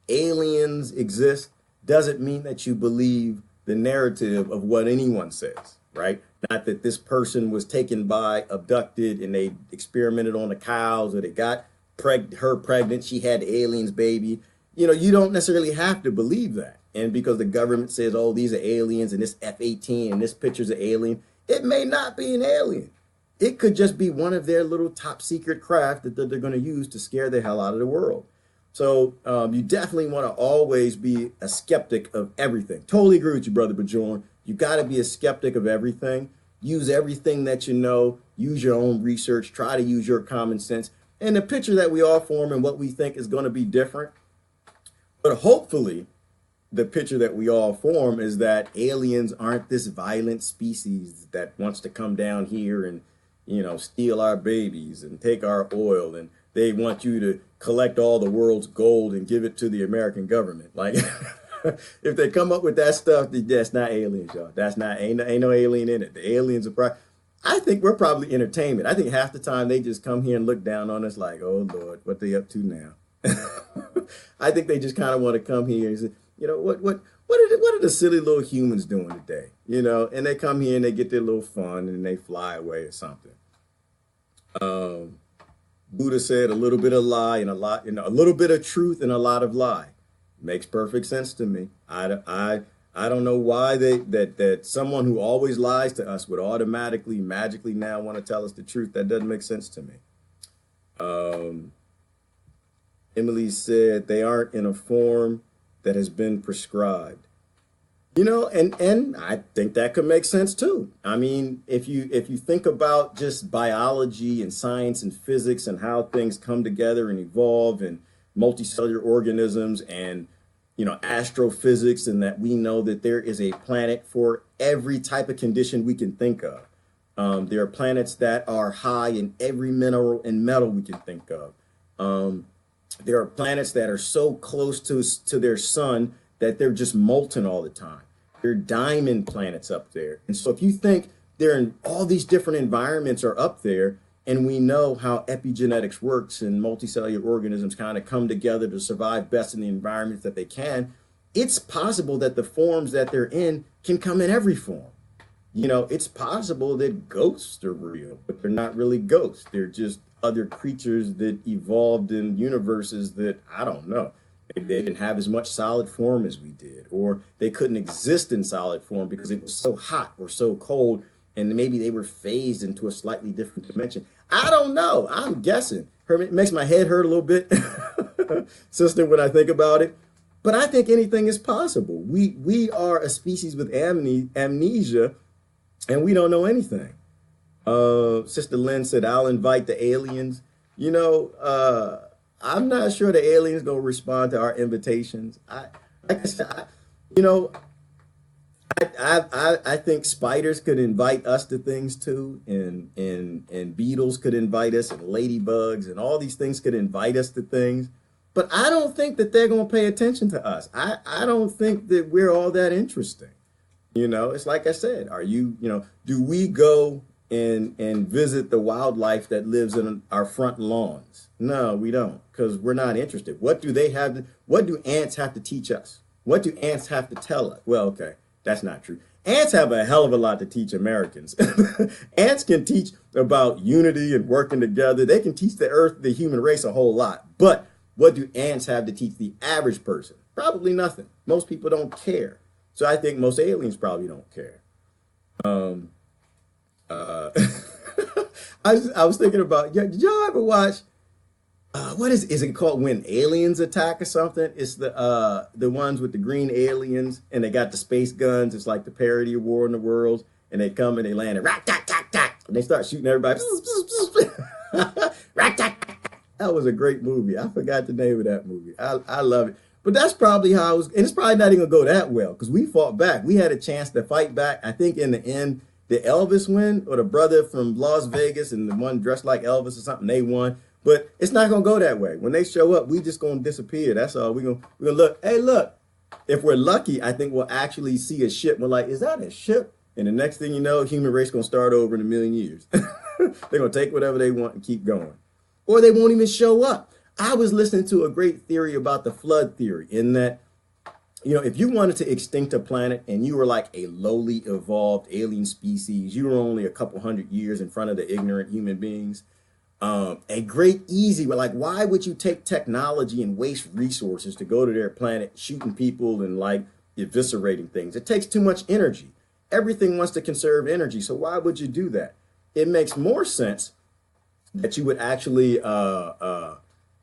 aliens exist, doesn't mean that you believe the narrative of what anyone says, right? Not that this person was taken by, abducted, and they experimented on the cows, or they got her pregnant, she had the aliens baby. You don't necessarily have to believe that. And because the government says, oh, these are aliens, and this F-18 and this picture's an alien, it may not be an alien. It could just be one of their little top secret craft that they're going to use to scare the hell out of the world. So you definitely want to always be a skeptic of everything. Totally agree with you, Brother Bajorn. You got to be a skeptic of everything. Use everything that you know. Use your own research. Try to use your common sense. And the picture that we all form and what we think is going to be different. But hopefully, the picture that we all form is that aliens aren't this violent species that wants to come down here and, steal our babies and take our oil, and they want you to collect all the world's gold and give it to the American government. Like, if they come up with that stuff, that's not aliens, y'all. That's not, ain't no alien in it. The aliens are I think we're probably entertainment. I think half the time they just come here and look down on us like, oh Lord, what they up to now? I think they just kind of want to come here and say, what are the silly little humans doing today? And they come here and they get their little fun and they fly away or something. Buddha said a little bit of lie and a little bit of truth and a lot of lie. Makes perfect sense to me. I don't know why that someone who always lies to us would automatically, magically now want to tell us the truth. That doesn't make sense to me. Emily said they aren't in a form that has been prescribed. And I think that could make sense too. I mean, if you think about just biology and science and physics and how things come together and evolve and multicellular organisms and astrophysics, and that we know that there is a planet for every type of condition we can think of. There are planets that are high in every mineral and metal we can think of. There are planets that are so close to their sun that they're just molten all the time. There are diamond planets up there. And so if you think they're in all these different environments are up there, and we know how epigenetics works and multicellular organisms kind of come together to survive best in the environments that they can, it's possible that the forms that they're in can come in every form. It's possible that ghosts are real, but they're not really ghosts. They're just other creatures that evolved in universes that, I don't know. Maybe they didn't have as much solid form as we did, or they couldn't exist in solid form because it was so hot or so cold, and maybe they were phased into a slightly different dimension. I don't know. I'm guessing. It makes my head hurt a little bit, sister, when I think about it. But I think anything is possible. We are a species with amnesia, and we don't know anything. Sister Lynn said, I'll invite the aliens. I'm not sure the aliens going to respond to our invitations. I think spiders could invite us to things too, and beetles could invite us, and ladybugs, and all these things could invite us to things. But I don't think that they're going to pay attention to us. I don't think that we're all that interesting. It's like I said, do we go and visit the wildlife that lives in our front lawns? No, we don't, because we're not interested. What do ants have to teach us? What do ants have to tell us? Well, okay, that's not true. Ants have a hell of a lot to teach Americans. Ants can teach about unity and working together. They can teach the human race a whole lot. But what do ants have to teach the average person? Probably nothing. Most people don't care. So I think most aliens probably don't care. I was thinking about, did y'all ever watch, what is it called, When Aliens Attack or something? It's the ones with the green aliens, and they got the space guns. It's like the parody of War in the Worlds, and they come and they land and rat tat tat tat, and they start shooting everybody. Rat tat. That was a great movie. I forgot the name of that movie. I love it. But that's probably how it was, and it's probably not even gonna go that well, because we fought back. We had a chance to fight back. I think in the end, did Elvis win, or the brother from Las Vegas and the one dressed like Elvis or something, they won. But it's not gonna go that way. When they show up, we just gonna disappear. That's all. We're gonna look. Hey, look. If we're lucky, I think we'll actually see a ship. We're like, is that a ship? And the next thing you know, human race gonna start over in a million years. They're gonna take whatever they want and keep going, or they won't even show up. I was listening to a great theory about the flood theory, in that, if you wanted to extinct a planet and you were like a lowly evolved alien species, you were only a couple hundred years in front of the ignorant human beings. A great easy, like, why would you take technology and waste resources to go to their planet, shooting people and like eviscerating things? It takes too much energy. Everything wants to conserve energy. So why would you do that? It makes more sense that you would actually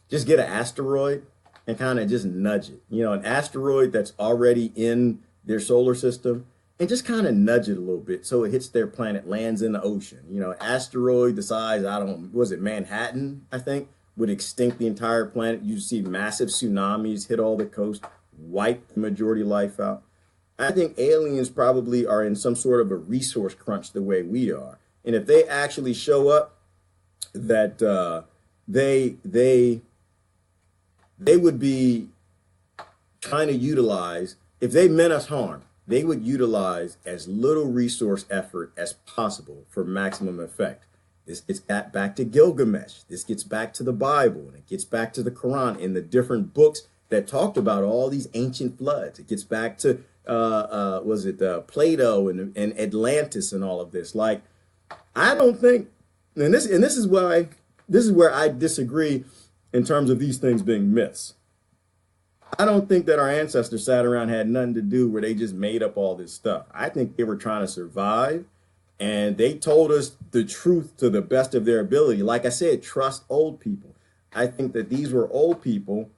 just get an asteroid and kind of just nudge it. You know, an asteroid that's already in their solar system, and just kind of nudge it a little bit so it hits their planet, lands in the ocean. You know, asteroid the size, I don't know, was it Manhattan, I think, would extinct the entire planet. You see massive tsunamis hit all the coast, wipe the majority of life out. I think aliens probably are in some sort of a resource crunch the way we are. And if they actually show up, that they would be trying to utilize, if they meant us harm, they would utilize as little resource effort as possible for maximum effect. This gets back to Gilgamesh. This gets back to the Bible, and it gets back to the Quran and the different books that talked about all these ancient floods. It gets back to Plato and Atlantis and all of this. Like, I don't think, and this is where I disagree in terms of these things being myths. I don't think that our ancestors sat around, had nothing to do, where they just made up all this stuff. I think they were trying to survive, and they told us the truth to the best of their ability. Like I said, trust old people. I think that these were old people,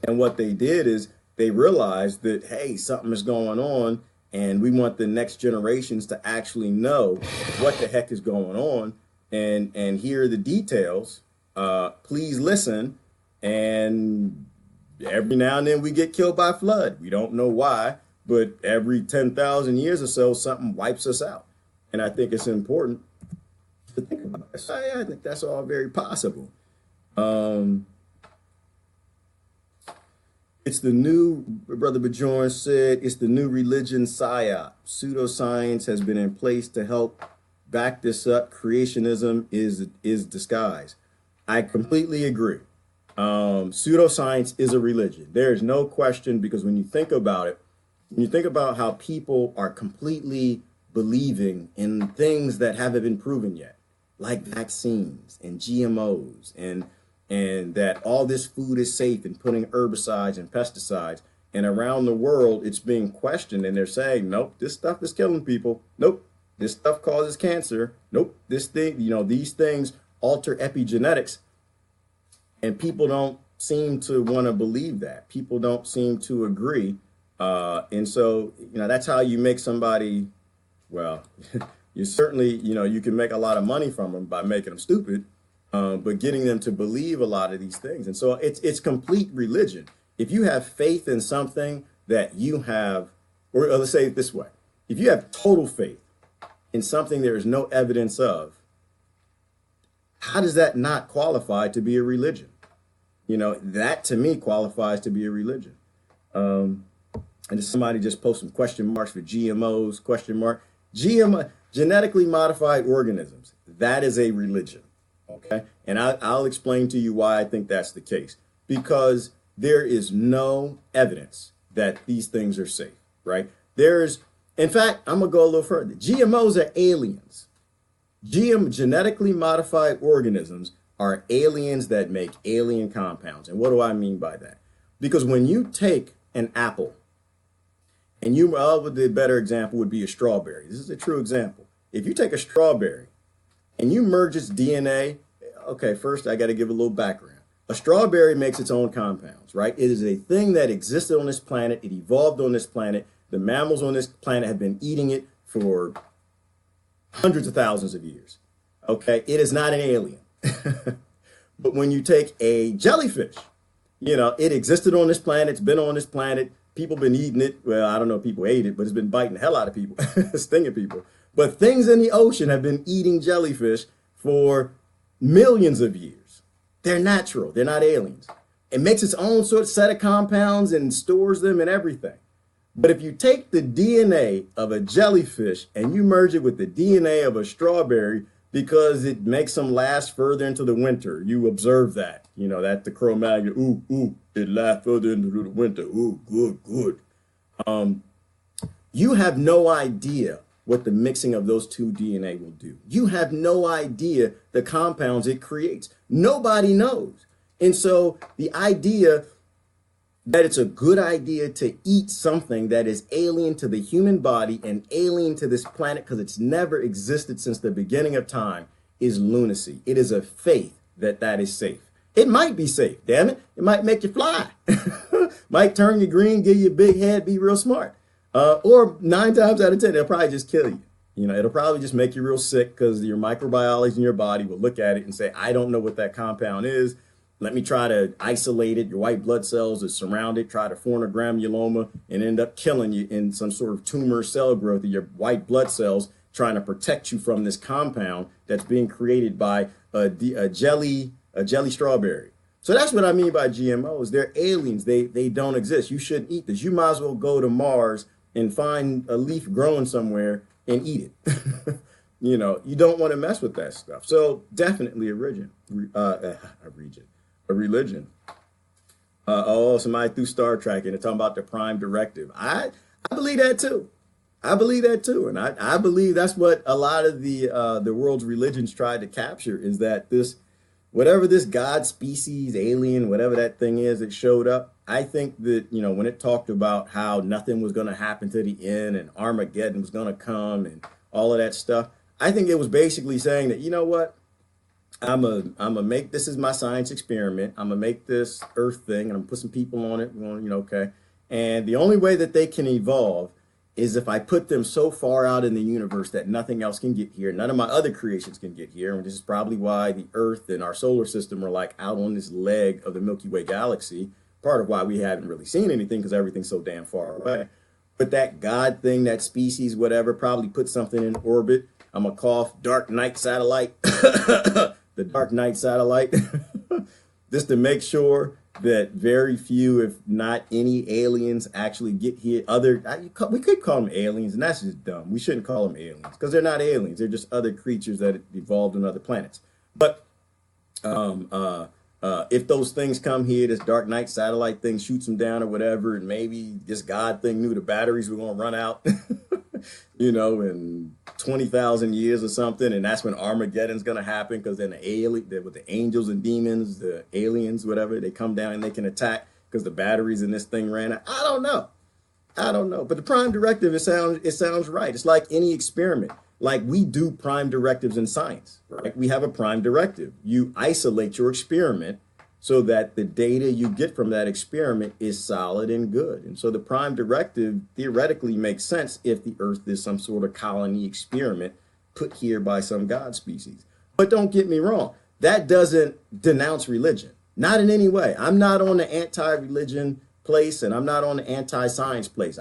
and what they did is they realized that, hey, something is going on, and we want the next generations to actually know what the heck is going on, and hear the details. Please listen. And every now and then we get killed by flood. We don't know why, but every 10,000 years or so, something wipes us out. And I think it's important to think about it. So, yeah, I think that's all very possible. It's the new, Brother Bajorn said, it's the new religion psyop. Pseudoscience has been in place to help back this up. Creationism is disguise. I completely agree. Pseudoscience is a religion. There is no question, because when you think about it, when you think about how people are completely believing in things that haven't been proven yet, like vaccines and GMOs, and that all this food is safe, and putting herbicides and pesticides, and around the world it's being questioned, and they're saying, nope, this stuff is killing people. Nope, this stuff causes cancer. Nope, this thing, these things alter epigenetics. And people don't seem to want to believe that. People don't seem to agree. And so, that's how you make somebody, well, you certainly, you can make a lot of money from them by making them stupid, but getting them to believe a lot of these things. And so it's complete religion. If you have faith in something that you have, or let's say it this way, if you have total faith in something there is no evidence of, how does that not qualify to be a religion? That to me qualifies to be a religion. And somebody just posted some question marks for GMOs, GMO, genetically modified organisms. That is a religion. Okay. And I'll explain to you why I think that's the case. Because there is no evidence that these things are safe, right? In fact, I'm going to go a little further. GMOs are aliens. Genetically modified organisms are aliens that make alien compounds. And what do I mean by that? Because when you take an apple, and the better example would be a strawberry. This is a true example. If you take a strawberry and you merge its DNA, okay, first I got to give a little background. A strawberry makes its own compounds, right? It is a thing that existed on this planet. It evolved on this planet. The mammals on this planet have been eating it for hundreds of thousands of years. Okay, it is not an alien. But when you take a jellyfish, it existed on this planet. It's been on this planet. People been eating it. Well, I don't know if people ate it, but it's been biting the hell out of people, stinging people. But things in the ocean have been eating jellyfish for millions of years. They're natural. They're not aliens. It makes its own sort of set of compounds and stores them and everything. But if you take the DNA of a jellyfish and you merge it with the DNA of a strawberry, because it makes them last further into the winter, you observe that, that the Cro-Magnon, it lasts further into the winter. Ooh, good. You have no idea what the mixing of those two DNA will do. You have no idea the compounds it creates. Nobody knows. And so the idea that it's a good idea to eat something that is alien to the human body and alien to this planet because it's never existed since the beginning of time is lunacy. It is a faith that is safe. It might be safe, damn it. It might make you fly. Might turn you green, give you a big head, be real smart. Or 9 times out of 10, they'll probably just kill you. You know, it'll probably just make you real sick because your microbiology in your body will look at it and say, I don't know what that compound is. Let me try to isolate it. Your white blood cells that surround it, try to form a granuloma and end up killing you in some sort of tumor cell growth of your white blood cells, trying to protect you from this compound that's being created by a jelly strawberry. So that's what I mean by GMOs. They're aliens. They don't exist. You shouldn't eat this. You might as well go to Mars and find a leaf growing somewhere and eat it. You know, you don't want to mess with that stuff. So definitely a religion. Oh, somebody threw Star Trek and they're talking about the Prime Directive. I believe that too. I believe that too, and I believe that's what a lot of the world's religions tried to capture, is that this, whatever this God species, alien, whatever that thing is that showed up. I think that, you know, when it talked about how nothing was going to happen to the end and Armageddon was going to come and all of that stuff, I think it was basically saying that, you know what, I'm a make, this is my science experiment. I'm gonna make this Earth thing and I'm gonna put some people on it. You know, okay. And the only way that they can evolve is if I put them so far out in the universe that nothing else can get here. None of my other creations can get here. And this is probably why the Earth and our solar system are like out on this leg of the Milky Way galaxy. Part of why we haven't really seen anything, because everything's so damn far away. But that God thing, that species, whatever, probably put something in orbit. I'm gonna cough Dark Knight satellite. The Dark Knight satellite, just to make sure that very few, if not any, aliens actually get here. We could call them aliens, and that's just dumb. We shouldn't call them aliens because they're not aliens. They're just other creatures that evolved on other planets. But if those things come here, this Dark Knight satellite thing shoots them down or whatever, and maybe this God thing knew the batteries were going to run out, you know, in 20,000 years or something, and that's when Armageddon's going to happen, because then with the angels and demons, the aliens, whatever, they come down and they can attack because the batteries in this thing ran out. I don't know. But the Prime Directive, it sounds right. It's like any experiment. Like we do prime directives in science, right? We have a prime directive. You isolate your experiment so that the data you get from that experiment is solid and good. And so the prime directive theoretically makes sense if the Earth is some sort of colony experiment put here by some God species. But don't get me wrong, that doesn't denounce religion. Not in any way. I'm not on the anti-religion place and I'm not on the anti-science place.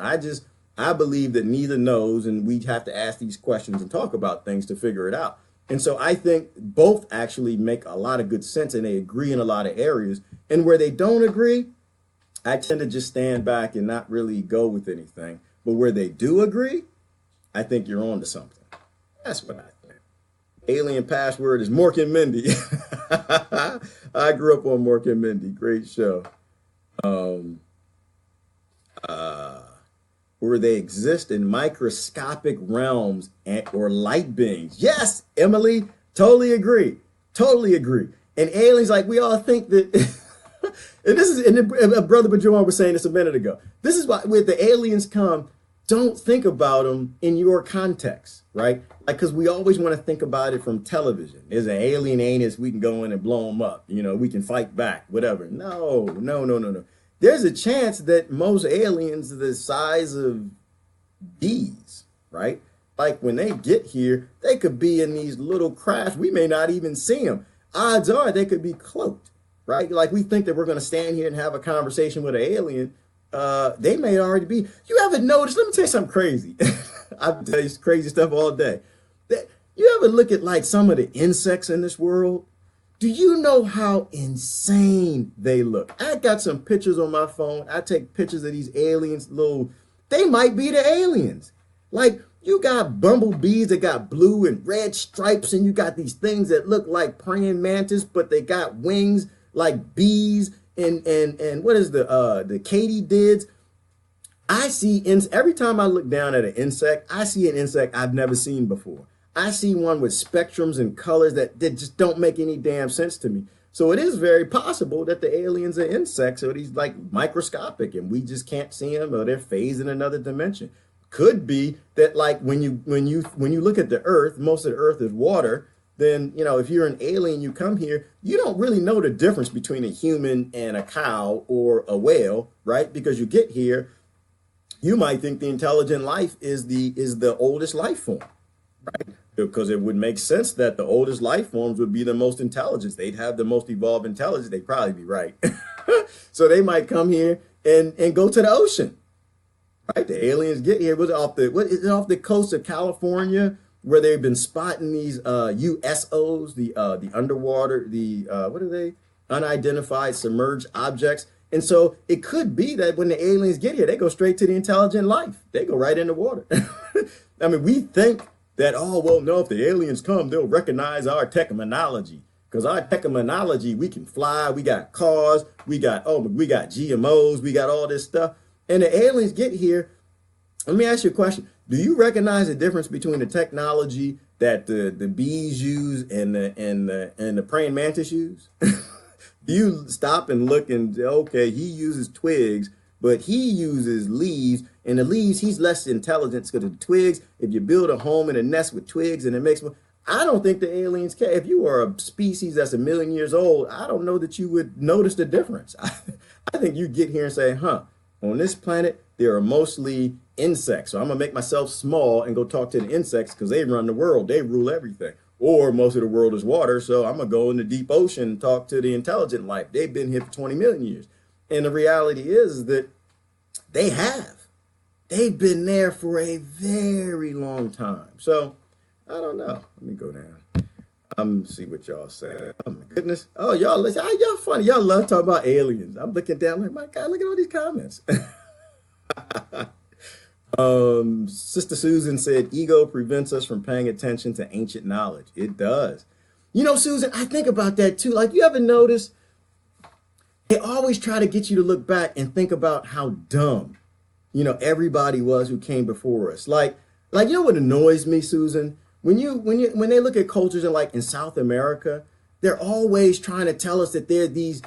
I believe that neither knows, and we have to ask these questions and talk about things to figure it out. And so I think both actually make a lot of good sense, and they agree in a lot of areas. And where they don't agree, I tend to just stand back and not really go with anything. But where they do agree, I think you're on to something. That's what I think. Alien password is Mork and Mindy. I grew up on Mork and Mindy. Great show. Where they exist in microscopic realms or light beings. Yes, Emily, totally agree. And aliens, like we all think that, and this is, and Brother Bajoran was saying this a minute ago. This is why when the aliens come, don't think about them in your context, right? Like, because we always want to think about it from television. There's an alien anus, we can go in and blow them up. You know, we can fight back, whatever. No. There's a chance that most aliens are the size of bees, right? Like when they get here, they could be in these little crafts. We may not even see them. Odds are they could be cloaked, right? Like we think that we're going to stand here and have a conversation with an alien. They may already be. You ever notice? Let me tell you something crazy. I tell you crazy stuff all day. You ever look at like some of the insects in this world? Do you know how insane they look? I got some pictures on my phone. I take pictures of these aliens, they might be the aliens. Like you got bumblebees that got blue and red stripes, and you got these things that look like praying mantis, but they got wings like bees and what is the katydids? I see, every time I look down at an insect, I see an insect I've never seen before. I see one with spectrums and colors that just don't make any damn sense to me. So it is very possible that the aliens are insects, or these like microscopic, and we just can't see them, or they're phased in another dimension. Could be that like when you look at the Earth, most of the Earth is water. then, you know, if you're an alien, you come here, you don't really know the difference between a human and a cow or a whale, right? Because you get here, you might think the intelligent life is the oldest life form, right? Because it would make sense that the oldest life forms would be the most intelligent. They'd have the most evolved intelligence. They'd probably be right. So they might come here and go to the ocean, right? The aliens get here. Was it off the coast of California where they've been spotting these USOs, the underwater, what are they? Unidentified submerged objects. And so it could be that when the aliens get here, they go straight to the intelligent life. They go right in the water. I mean, we think that, oh, well, no, if the aliens come, they'll recognize our technology. Because our technology, we can fly, we got cars, we got GMOs, we got all this stuff. And the aliens get here. Let me ask you a question. Do you recognize the difference between the technology that the bees use and the praying mantis use? Do you stop and look and say, okay, he uses twigs, but he uses leaves, and the leaves, he's less intelligent because the twigs, if you build a home and a nest with twigs and it makes, I don't think the aliens care. If you are a species that's 1 million years old, I don't know that you would notice the difference. I think you get here and say, on this planet, there are mostly insects. So I'm going to make myself small and go talk to the insects because they run the world. They rule everything. Or most of the world is water. So I'm going to go in the deep ocean and talk to the intelligent life. They've been here for 20 million years. And the reality is that they have. They've been there for a very long time. So I don't know. Let me go down. See what y'all say. Oh my goodness. Oh, y'all funny. Y'all love talking about aliens. I'm looking down like, my God, look at all these comments. Sister Susan said, ego prevents us from paying attention to ancient knowledge. It does. You know, Susan, I think about that too. Like, you ever notice they always try to get you to look back and think about how dumb, you know, everybody was who came before us. Like, you know what annoys me, Susan? When they look at cultures in South America, they're always trying to tell us that they're these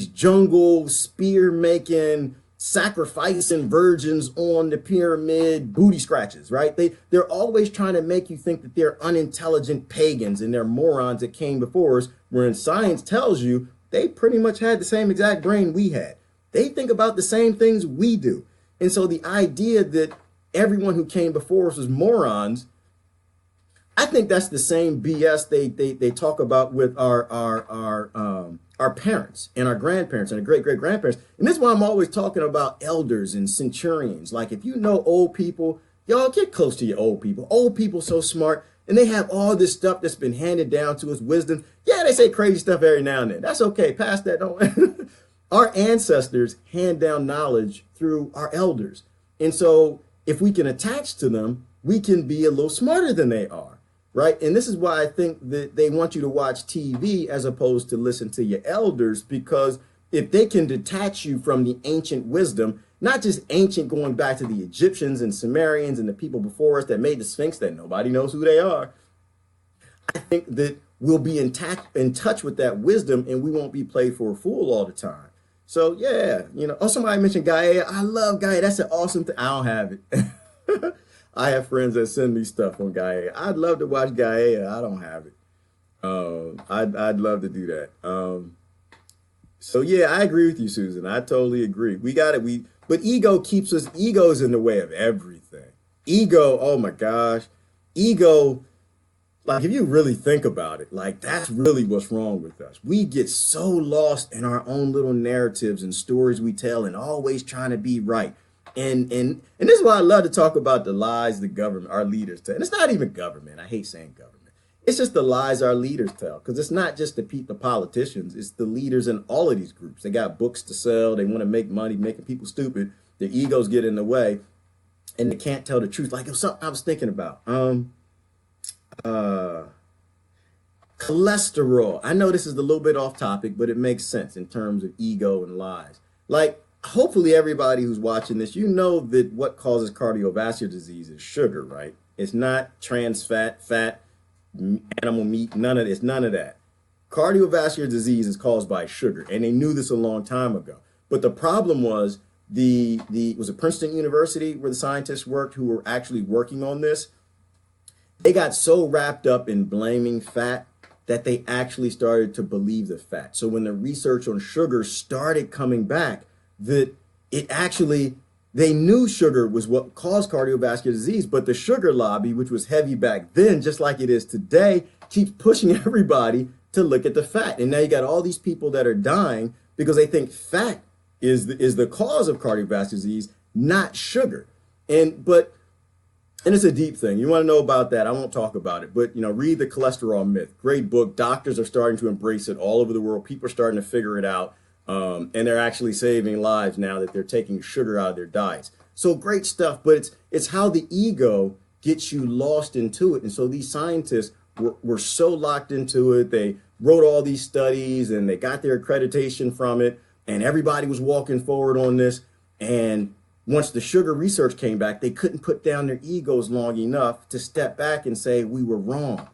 jungle spear making, sacrificing virgins on the pyramid, booty scratches, right? They're always trying to make you think that they're unintelligent pagans and they're morons that came before us, wherein science tells you they pretty much had the same exact brain we had. They think about the same things we do. And so the idea that everyone who came before us was morons, I think that's the same BS they talk about with our parents and our grandparents and our great-great-grandparents. And this is why I'm always talking about elders and centurions. Like, if you know old people, y'all get close to your old people. Old people so smart, and they have all this stuff that's been handed down to us, wisdom. Yeah, they say crazy stuff every now and then. That's okay. Pass that on. Our ancestors hand down knowledge through our elders. And so if we can attach to them, we can be a little smarter than they are, right? And this is why I think that they want you to watch TV as opposed to listen to your elders, because if they can detach you from the ancient wisdom, not just ancient going back to the Egyptians and Sumerians and the people before us that made the Sphinx that nobody knows who they are, I think that we'll be in touch with that wisdom and we won't be played for a fool all the time. So yeah, you know, somebody mentioned Gaia. I love Gaia. That's an awesome thing. I don't have it. I have friends that send me stuff on Gaia. I'd love to watch Gaia. I don't have it. I'd love to do that. So yeah, I agree with you, Susan. I totally agree. We got it. But ego keeps us. Ego's in the way of everything. Ego. Oh my gosh, ego. Like, if you really think about it, like, that's really what's wrong with us. We get so lost in our own little narratives and stories we tell and always trying to be right. And this is why I love to talk about the lies the government, our leaders tell. And it's not even government. I hate saying government. It's just the lies our leaders tell. Because it's not just the politicians. It's the leaders in all of these groups. They got books to sell. They want to make money, making people stupid. Their egos get in the way. And they can't tell the truth. Like, it was something I was thinking about. Cholesterol. I know this is a little bit off topic, but it makes sense in terms of ego and lies. Like, hopefully everybody who's watching this, you know that what causes cardiovascular disease is sugar, right? It's not trans fat, animal meat, none of this, none of that. Cardiovascular disease is caused by sugar, and they knew this a long time ago. But the problem was was it Princeton University where the scientists worked who were actually working on this? They got so wrapped up in blaming fat that they actually started to believe the fat. So when the research on sugar started coming back, that it actually, they knew sugar was what caused cardiovascular disease, but the sugar lobby, which was heavy back then, just like it is today, keeps pushing everybody to look at the fat. And now you got all these people that are dying because they think fat is the cause of cardiovascular disease, not sugar. And it's a deep thing. You want to know about that? I won't talk about it, but read The Cholesterol Myth. Great book. Doctors are starting to embrace it all over the world. People are starting to figure it out, and they're actually saving lives now that they're taking sugar out of their diets. So great stuff, but it's how the ego gets you lost into it. And so these scientists were so locked into it. They wrote all these studies and they got their accreditation from it, and everybody was walking forward on this. And once the sugar research came back, they couldn't put down their egos long enough to step back and say, we were wrong.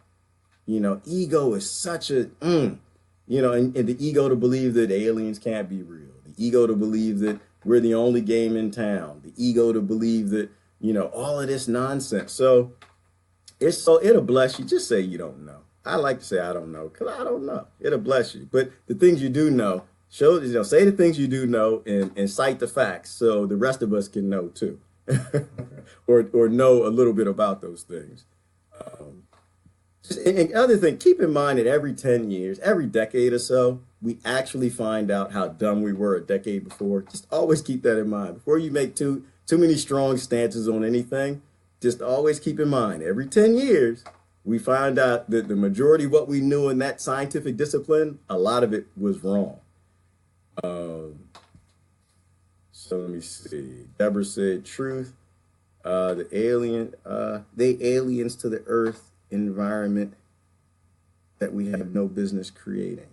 Ego is such a, and the ego to believe that aliens can't be real. The ego to believe that we're the only game in town. The ego to believe that, all of this nonsense. So it'll bless you. Just say you don't know. I like to say I don't know because I don't know. It'll bless you. But the things you do know, say the things you do know and cite the facts so the rest of us can know too, or know a little bit about those things. And other thing, keep in mind that every 10 years, every decade or so, we actually find out how dumb we were a decade before. Just always keep that in mind. Before you make too many strong stances on anything, just always keep in mind, every 10 years, we find out that the majority of what we knew in that scientific discipline, a lot of it was wrong. So let me see. Deborah said, truth. The aliens to the Earth environment that we have no business creating.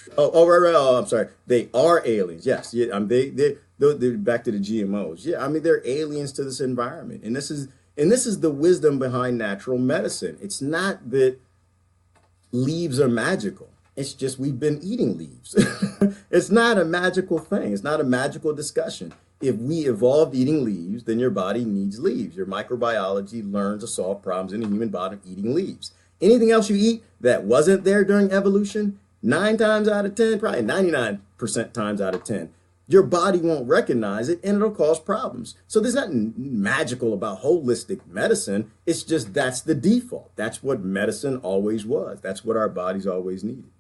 Right. Oh, I'm sorry. They are aliens. Yes. Yeah. They're back to the GMOs. Yeah. They're aliens to this environment, and this is the wisdom behind natural medicine. It's not that leaves are magical. It's just we've been eating leaves. It's not a magical thing. It's not a magical discussion. If we evolved eating leaves, then your body needs leaves. Your microbiology learns to solve problems in the human body eating leaves. Anything else you eat that wasn't there during evolution, 9 times out of 10, probably 99% times out of 10, your body won't recognize it and it'll cause problems. So there's nothing magical about holistic medicine. It's just that's the default. That's what medicine always was. That's what our bodies always needed.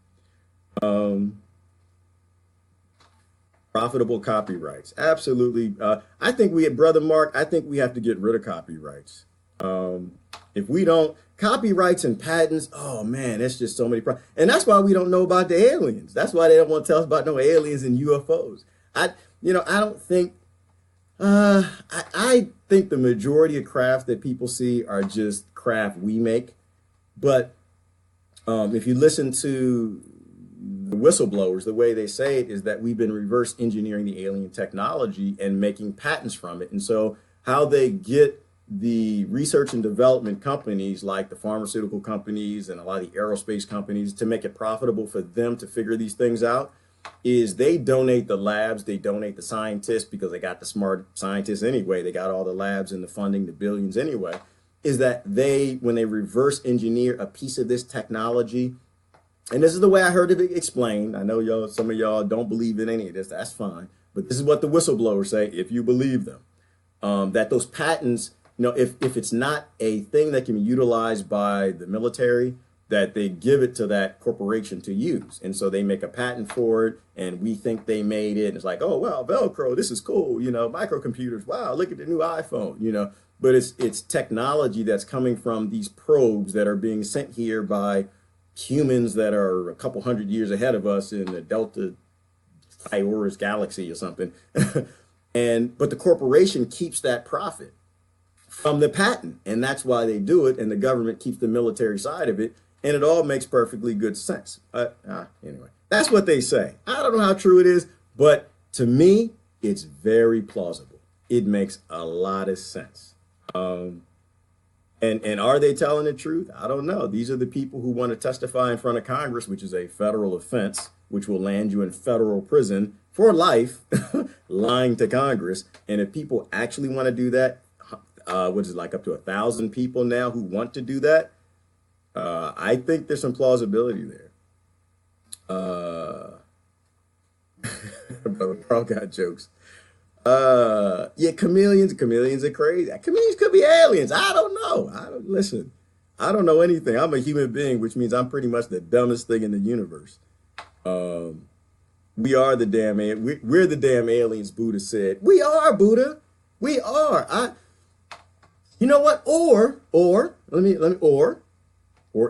Profitable copyrights. Absolutely. I think Brother Mark, I think we have to get rid of copyrights. If we don't, copyrights and patents, oh man, that's just so many problems. And that's why we don't know about the aliens. That's why they don't want to tell us about no aliens and UFOs. I don't think, I think the majority of craft that people see are just craft we make. But if you listen to the whistleblowers, the way they say it is that we've been reverse engineering the alien technology and making patents from it. And so how they get the research and development companies like the pharmaceutical companies and a lot of the aerospace companies to make it profitable for them to figure these things out is they donate the labs, they donate the scientists because they got the smart scientists anyway. They got all the labs and the funding, the billions anyway, is that when they reverse engineer a piece of this technology, and this is the way I heard it explained. I know some of y'all don't believe in any of this. That's fine. But this is what the whistleblowers say, if you believe them, that those patents, if it's not a thing that can be utilized by the military, that they give it to that corporation to use. And so they make a patent for it, and we think they made it. And it's like, oh, wow, Velcro, this is cool. Microcomputers, wow, look at the new iPhone, But it's technology that's coming from these probes that are being sent here by humans that are a couple hundred years ahead of us in the Delta Iris galaxy or something. But the corporation keeps that profit from the patent, and that's why they do it, and the government keeps the military side of it, and it all makes perfectly good sense. Anyway, that's what they say. I don't know how true it is, but to me, it's very plausible. It makes a lot of sense. And are they telling the truth? I don't know. These are the people who want to testify in front of Congress, which is a federal offense, which will land you in federal prison for life, lying to Congress. And if people actually want to do that, which is like up to 1,000 people now who want to do that, I think there's some plausibility there. Brother Carl got jokes. Yeah, chameleons are crazy. Chameleons could be aliens. I don't know. Listen. I don't know anything. I'm a human being, which means I'm pretty much the dumbest thing in the universe. We are the damn we're the damn aliens. Buddha said, "We are, Buddha. We are." You know what? Or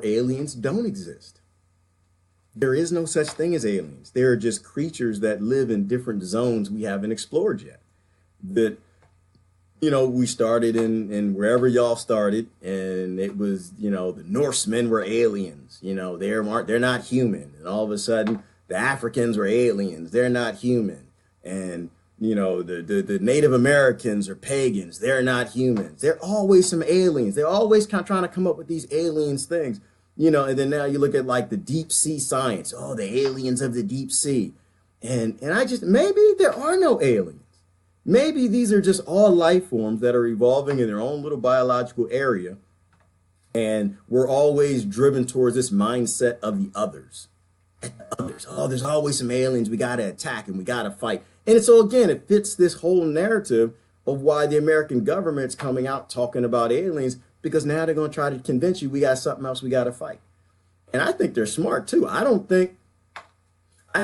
aliens don't exist. There is no such thing as aliens. They are just creatures that live in different zones we haven't explored yet. That, we started in wherever y'all started, and it was, the Norsemen were aliens. They're not human. And all of a sudden, the Africans were aliens. They're not human. And, the Native Americans are pagans. They're not humans. They're always some aliens. They're always kind of trying to come up with these aliens things. And then now you look at like the deep sea science. Oh, the aliens of the deep sea. And maybe there are no aliens. Maybe these are just all life forms that are evolving in their own little biological area. And we're always driven towards this mindset of the others. Oh, there's always some aliens we got to attack and we got to fight. And so again, it fits this whole narrative of why the American government's coming out talking about aliens, because now they're going to try to convince you we got something else we got to fight. And I think they're smart too. I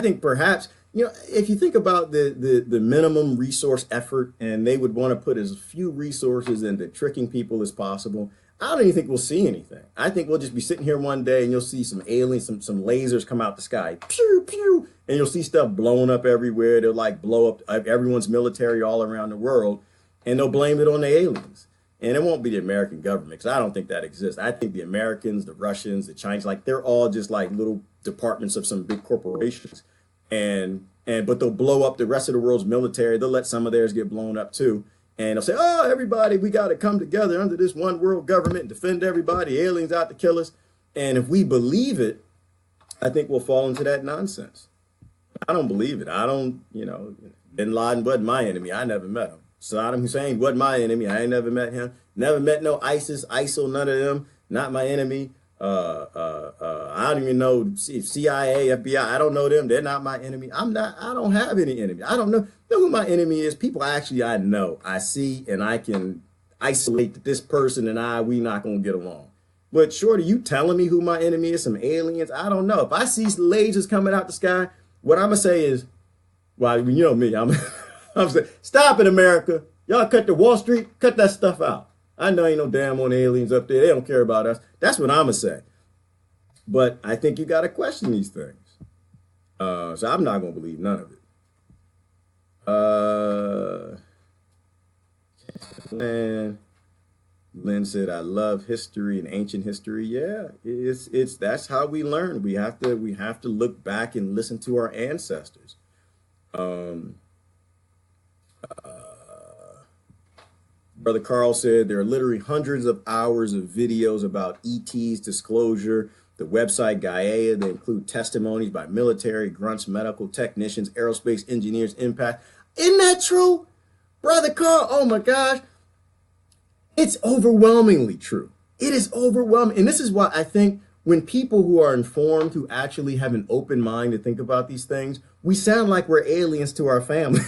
think perhaps, if you think about the minimum resource effort, and they would want to put as few resources into tricking people as possible, I don't even think we'll see anything. I think we'll just be sitting here one day and you'll see some aliens, some lasers come out the sky, pew, pew, and you'll see stuff blowing up everywhere. They'll like blow up everyone's military all around the world, and they'll blame it on the aliens. And it won't be the American government, because I don't think that exists. I think the Americans, the Russians, the Chinese, they're all just like little departments of some big corporations. But they'll blow up the rest of the world's military. They'll let some of theirs get blown up too. And they'll say, oh, everybody, we got to come together under this one world government and defend everybody. Aliens out to kill us. And if we believe it, I think we'll fall into that nonsense. I don't believe it. I don't, Bin Laden wasn't my enemy. I never met him. Saddam Hussein wasn't my enemy. I ain't never met him. Never met no ISIS, ISIL, none of them. Not my enemy. I don't even know CIA, FBI. I don't know them. They're not my enemy. I don't have any enemy. I don't know who my enemy is. People I know. I see, and I can isolate that this person and we not going to get along. But shorty, you telling me who my enemy is, some aliens? I don't know. If I see lasers coming out the sky, what I'm going to say is, well, you know me, I'm saying, stop it, America. Y'all cut the Wall Street, cut that stuff out. I know ain't no damn on aliens up there. They don't care about us. That's what I'm going to say. But I think you got to question these things. So I'm not going to believe none of it. Lynn said, I love history and ancient history. Yeah, that's how we learn. We have to look back and listen to our ancestors. Brother Carl said there are literally hundreds of hours of videos about ET's disclosure. The website Gaia, they include testimonies by military, grunts, medical technicians, aerospace engineers, impact. Isn't that true? Brother Carl, oh my gosh. It's overwhelmingly true. It is overwhelming. And this is why I think when people who are informed, who actually have an open mind to think about these things, we sound like we're aliens to our family.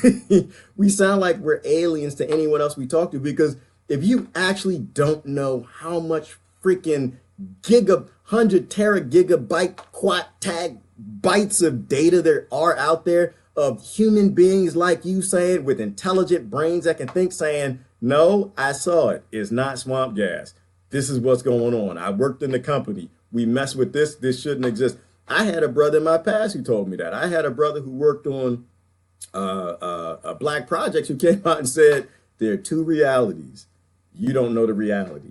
We sound like we're aliens to anyone else we talk to, because if you actually don't know how much freaking 100 tera gigabyte quad tag bytes of data there are out there of human beings like you saying, with intelligent brains that can think, saying, no, I saw it. It's not swamp gas. This is what's going on. I worked in the company. We mess with this. This shouldn't exist. I had a brother in my past who told me that. I had a brother who worked on black projects who came out and said, there are two realities. You don't know the reality.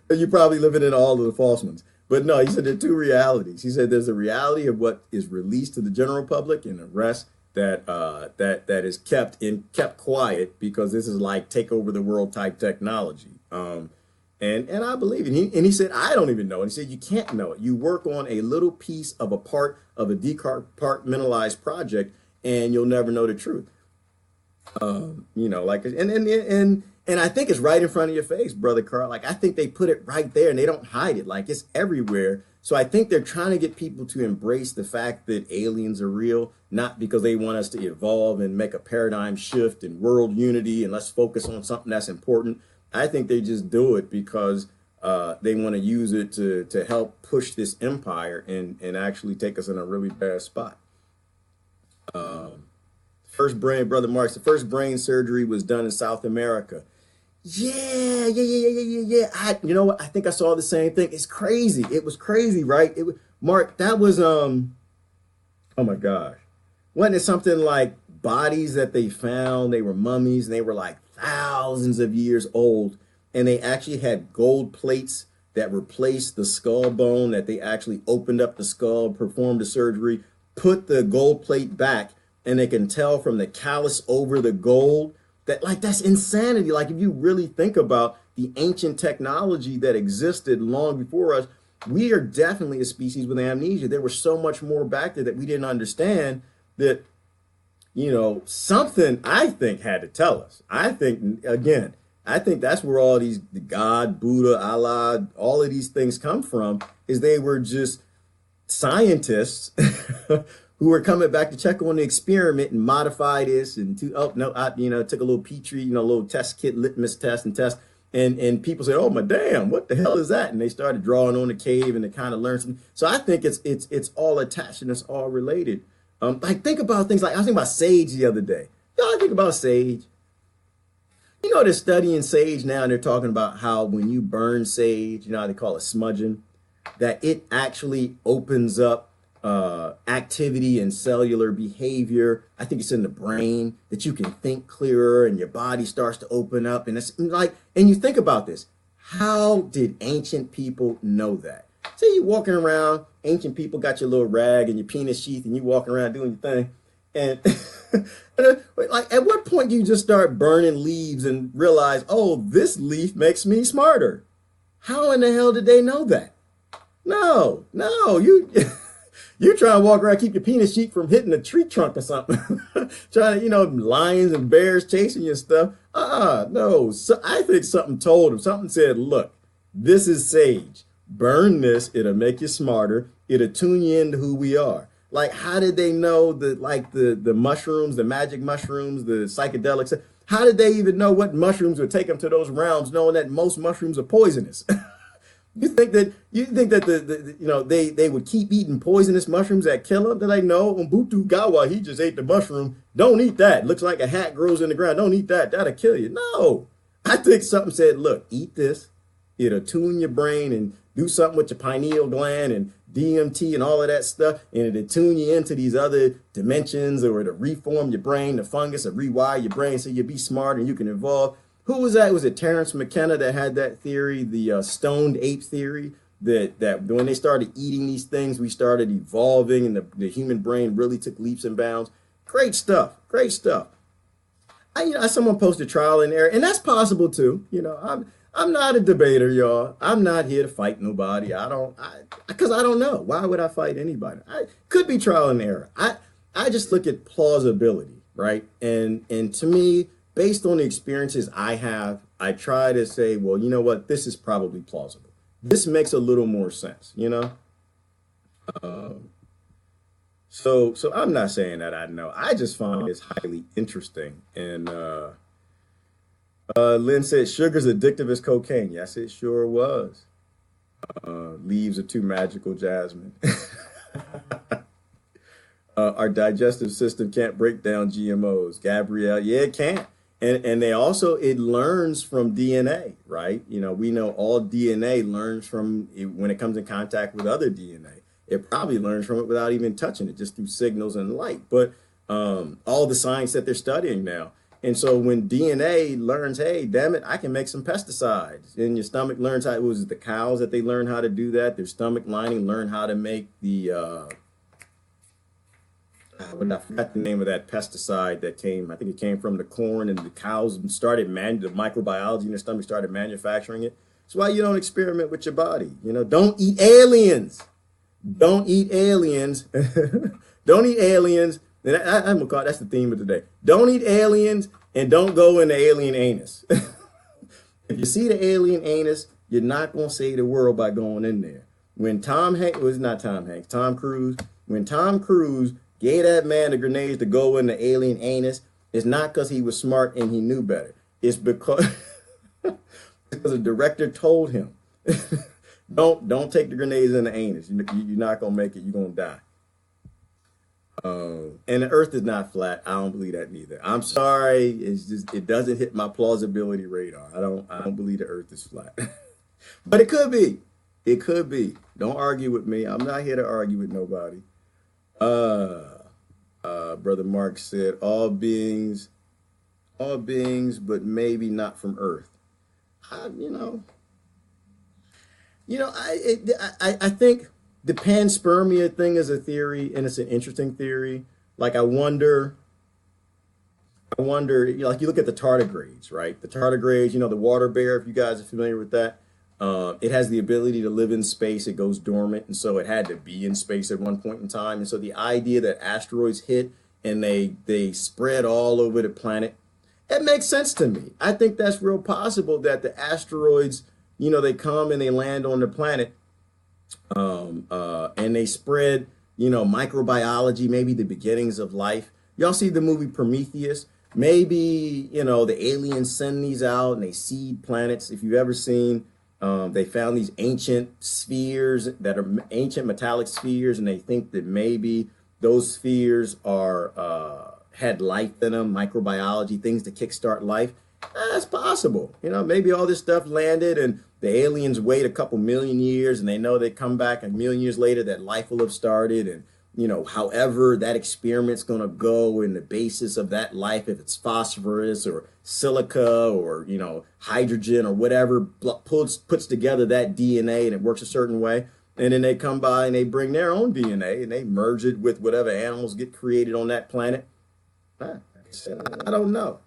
You're probably living in all of the false ones. But no, he said there are two realities. He said there's a reality of what is released to the general public, and the rest that is kept quiet, because this is like take over the world type technology. And I believe it. And he said, I don't even know. And he said, you can't know it. You work on a little piece of a part of a decompartmentalized project, and you'll never know the truth. And I think it's right in front of your face, Brother Carl. Like, I think they put it right there and they don't hide it. Like, it's everywhere. So I think they're trying to get people to embrace the fact that aliens are real, not because they want us to evolve and make a paradigm shift and world unity and let's focus on something that's important. I think they just do it because they want to use it to help push this empire and actually take us in a really bad spot. First brain, Brother Marks, the first brain surgery was done in South America. Yeah. You know what? I think I saw the same thing. It's crazy. It was crazy, right? It was, Mark, that was, oh my gosh. Wasn't it something like bodies that they found? They were mummies and they were like thousands of years old. And they actually had gold plates that replaced the skull bone, that they actually opened up the skull, performed the surgery, put the gold plate back, and they can tell from the callus over the gold that, like, that's insanity. Like, if you really think about the ancient technology that existed long before us, we are definitely a species with amnesia. There was so much more back there that we didn't understand that, you know, something I think had to tell us. I think that's where all these, the God, Buddha, Allah, all of these things come from, is they were just scientists who were coming back to check on the experiment and modify this and took a little Petri, a little test kit, litmus test and test. And people say, oh my damn, what the hell is that? And they started drawing on the cave and they kind of learned something. So I think it's all attached and it's all related. Like, think about things like, I was thinking about sage the other day. Y'all think about sage. You know, they're studying sage now and they're talking about how when you burn sage, you know how they call it smudging, that it actually opens up activity and cellular behavior. I think it's in the brain that you can think clearer and your body starts to open up. And it's like, and you think about this, how did ancient people know that? Say you walking around, ancient people got your little rag and your penis sheath and you walking around doing your thing. And like, at what point do you just start burning leaves and realize, oh, this leaf makes me smarter? How in the hell did they know that? No, you try to walk around, keep your penis sheet from hitting a tree trunk or something. Trying to, lions and bears chasing you and stuff. No. So I think something told him. Something said, look, this is sage. Burn this. It'll make you smarter. It'll tune you into who we are. Like, how did they know the mushrooms, the magic mushrooms, the psychedelics? How did they even know what mushrooms would take them to those realms, knowing that most mushrooms are poisonous? You think that they would keep eating poisonous mushrooms that kill them? They're like, no, Umbutu Gawa, he just ate the mushroom. Don't eat that. Looks like a hat grows in the ground. Don't eat that. That'll kill you. No. I think something said, look, eat this. It'll tune your brain and do something with your pineal gland and DMT and all of that stuff. And it'll tune you into these other dimensions, or it'll reform your brain, the fungus, or rewire your brain so you'll be smart and you can evolve. Who was that? Was it Terrence McKenna that had that theory, the stoned ape theory, that when they started eating these things, we started evolving and the human brain really took leaps and bounds? Great stuff. Someone posted trial and error, and that's possible too. I'm not a debater, y'all. I'm not here to fight nobody. Because I don't know. Why would I fight anybody? I could be trial and error. I just look at plausibility, right? And to me, based on the experiences I have, I try to say, well, you know what? This is probably plausible. This makes a little more sense, So I'm not saying that I know. I just find it's highly interesting. And Lynn said, sugar's addictive as cocaine. Yes, it sure was. Leaves are too magical, Jasmine. Our digestive system can't break down GMOs. Gabrielle, yeah, it can't. And they also, it learns from DNA, right? We know all DNA learns from when it comes in contact with other DNA. It probably learns from it without even touching it, just through signals and light. But all the science that they're studying now. And so when DNA learns, hey, damn it, I can make some pesticides. And your stomach learns how, it was the cows that they learned how to do that. Their stomach lining learned how to make the, I forgot the name of that pesticide that came. I think it came from the corn, and the cows started the microbiology in their stomach started manufacturing it. That's why you don't experiment with your body. Don't eat aliens. Don't eat aliens. Don't eat aliens. And I'm gonna call that's the theme of today. Don't eat aliens and don't go in the alien anus. If you see the alien anus, you're not going to save the world by going in there. When Tom Cruise, when Tom Cruise gave that man the grenades to go in the alien anus, it's not because he was smart and he knew better. It's because the director told him, don't take the grenades in the anus. You're not going to make it. You're going to die. And the earth is not flat. I don't believe that neither. I'm sorry. It's just, it doesn't hit my plausibility radar. I don't believe the earth is flat, but it could be. It could be. Don't argue with me. I'm not here to argue with nobody. Brother Mark said, all beings, but maybe not from Earth. I think the panspermia thing is a theory, and it's an interesting theory. Like, I wonder, like, you look at the tardigrades, right? The tardigrades, the water bear, if you guys are familiar with that. It has the ability to live in space. It goes dormant, and so it had to be in space at one point in time. And so the idea that asteroids hit and they spread all over the planet, it makes sense to me. I think that's real possible that the asteroids, they come and they land on the planet, and they spread, microbiology, maybe the beginnings of life. Y'all see the movie Prometheus? Maybe, the aliens send these out and they seed planets. If you've ever seen, they found these ancient spheres that are ancient metallic spheres, and they think that maybe those spheres are had life in them, microbiology, things to kickstart life. That's possible. Maybe all this stuff landed and the aliens wait a couple million years and they know they come back a million years later that life will have started. And, however that experiment's going to go in the basis of that life, if it's phosphorus or silica or, hydrogen or whatever, puts together that DNA and it works a certain way. And then they come by and they bring their own DNA and they merge it with whatever animals get created on that planet. I don't know.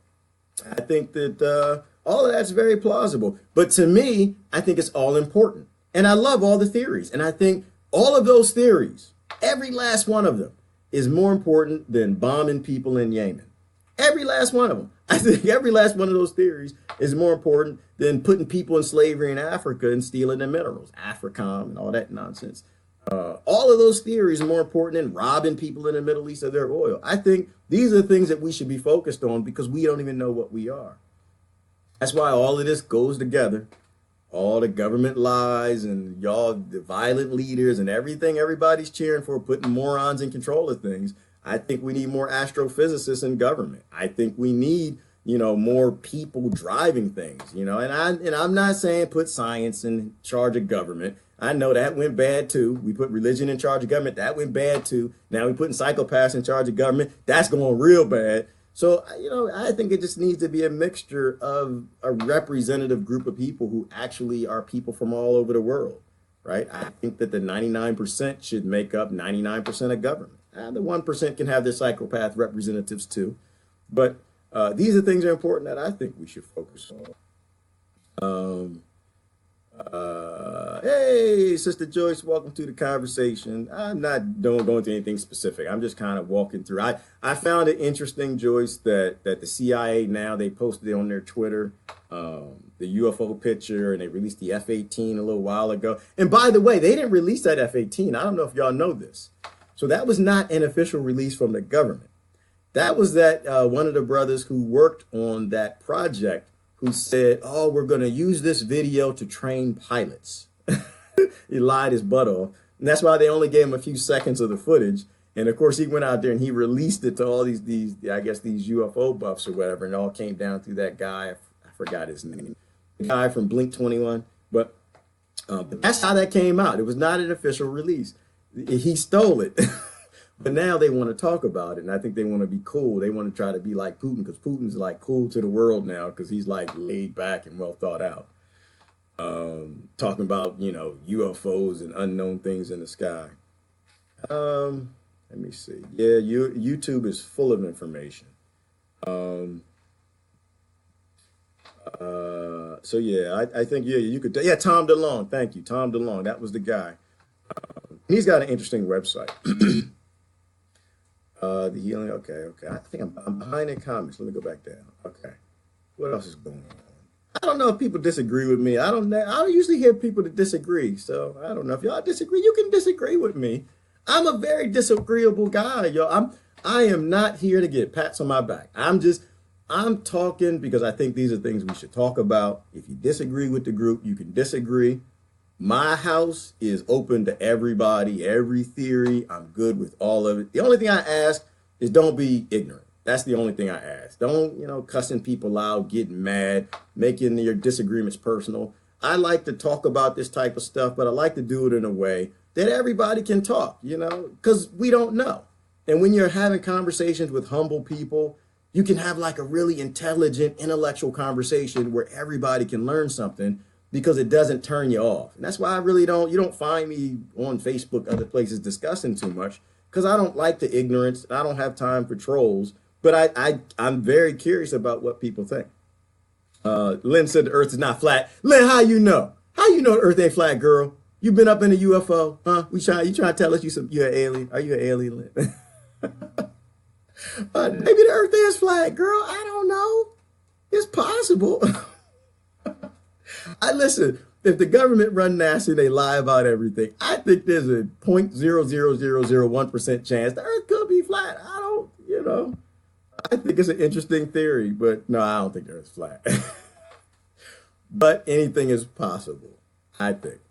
I think that all of that's very plausible. But to me, I think it's all important. And I love all the theories. And I think all of those theories, every last one of them, is more important than bombing people in Yemen. Every last one of them. I think every last one of those theories is more important than putting people in slavery in Africa and stealing their minerals, AFRICOM and all that nonsense. All of those theories are more important than robbing people in the Middle East of their oil. I think these are the things that we should be focused on because we don't even know what we are. That's why all of this goes together. All the government lies and the violent leaders and everything everybody's cheering for, putting morons in control of things. I think we need more astrophysicists in government. I think we need, more people driving things, and I'm not saying put science in charge of government. I know that went bad too. We put religion in charge of government. That went bad too. Now we're putting psychopaths in charge of government. That's going real bad. So, I think it just needs to be a mixture of a representative group of people who actually are people from all over the world, right? I think that the 99% should make up 99% of government. The 1% can have their psychopath representatives too. But these are things that are important that I think we should focus on. Hey, Sister Joyce, welcome to the conversation. I'm not going into anything specific. I'm just kind of walking through. I found it interesting, Joyce, that the CIA now, they posted it on their Twitter, the UFO picture, and they released the F-18 a little while ago. And by the way, they didn't release that F-18. I don't know if y'all know this. So that was not an official release from the government. That was one of the brothers who worked on that project who said, oh, we're going to use this video to train pilots. He lied his butt off. And that's why they only gave him a few seconds of the footage. And of course, he went out there and he released it to all these UFO buffs or whatever. And it all came down through that guy. I forgot his name. The guy from Blink 21. But that's how that came out. It was not an official release. He stole it. But now they want to talk about it. And I think they want to be cool. They want to try to be like Putin because Putin's like cool to the world now because he's like laid back and well thought out. Talking about, UFOs and unknown things in the sky. Let me see. Yeah, YouTube is full of information. So yeah, I think, you could, Tom DeLonge. Thank you. Tom DeLonge. That was the guy. He's got an interesting website. The healing. Okay. I think I'm behind in comments. Let me go back down. Okay. What else is going on? I don't know if people disagree with me. I don't usually hear people that disagree. So I don't know if y'all disagree. You can disagree with me. I'm a very disagreeable guy, yo. I am not here to get pats on my back. I'm talking because I think these are things we should talk about. If you disagree with the group, you can disagree. My house is open to everybody, every theory. I'm good with all of it. The only thing I ask is don't be ignorant. That's the only thing I ask. Don't, cussing people out, getting mad, making your disagreements personal. I like to talk about this type of stuff, but I like to do it in a way that everybody can talk, because we don't know. And when you're having conversations with humble people, you can have like a really intelligent, intellectual conversation where everybody can learn something because it doesn't turn you off. And that's why you don't find me on Facebook, other places discussing too much, because I don't like the ignorance. I don't have time for trolls, but I'm very curious about what people think. Lynn said the earth is not flat. Lynn, how you know? How you know the earth ain't flat, girl? You been up in a UFO, huh? You trying to tell us you're an alien? Are you an alien, Lynn? Maybe the earth is flat, girl. I don't know. It's possible. Listen, if the government run NASA and they lie about everything, I think there's a 0.00001% chance the earth could be flat. I think it's an interesting theory, but no, I don't think the earth's flat. But anything is possible, I think.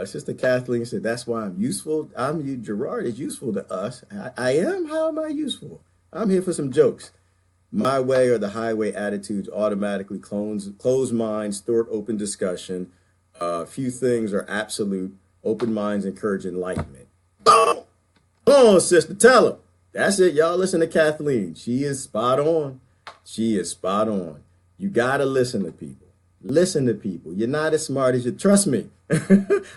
Sister Kathleen said, that's why I'm useful. Gerard is useful to us. I am? How am I useful? I'm here for some jokes. My way or the highway attitudes automatically close minds, thwart open discussion. Few things are absolute. Open minds encourage enlightenment. Boom! Come on, sister, tell them. That's it, y'all. Listen to Kathleen. She is spot on. She is spot on. You got to listen to people. Listen to people. You're not as smart as you. Trust me.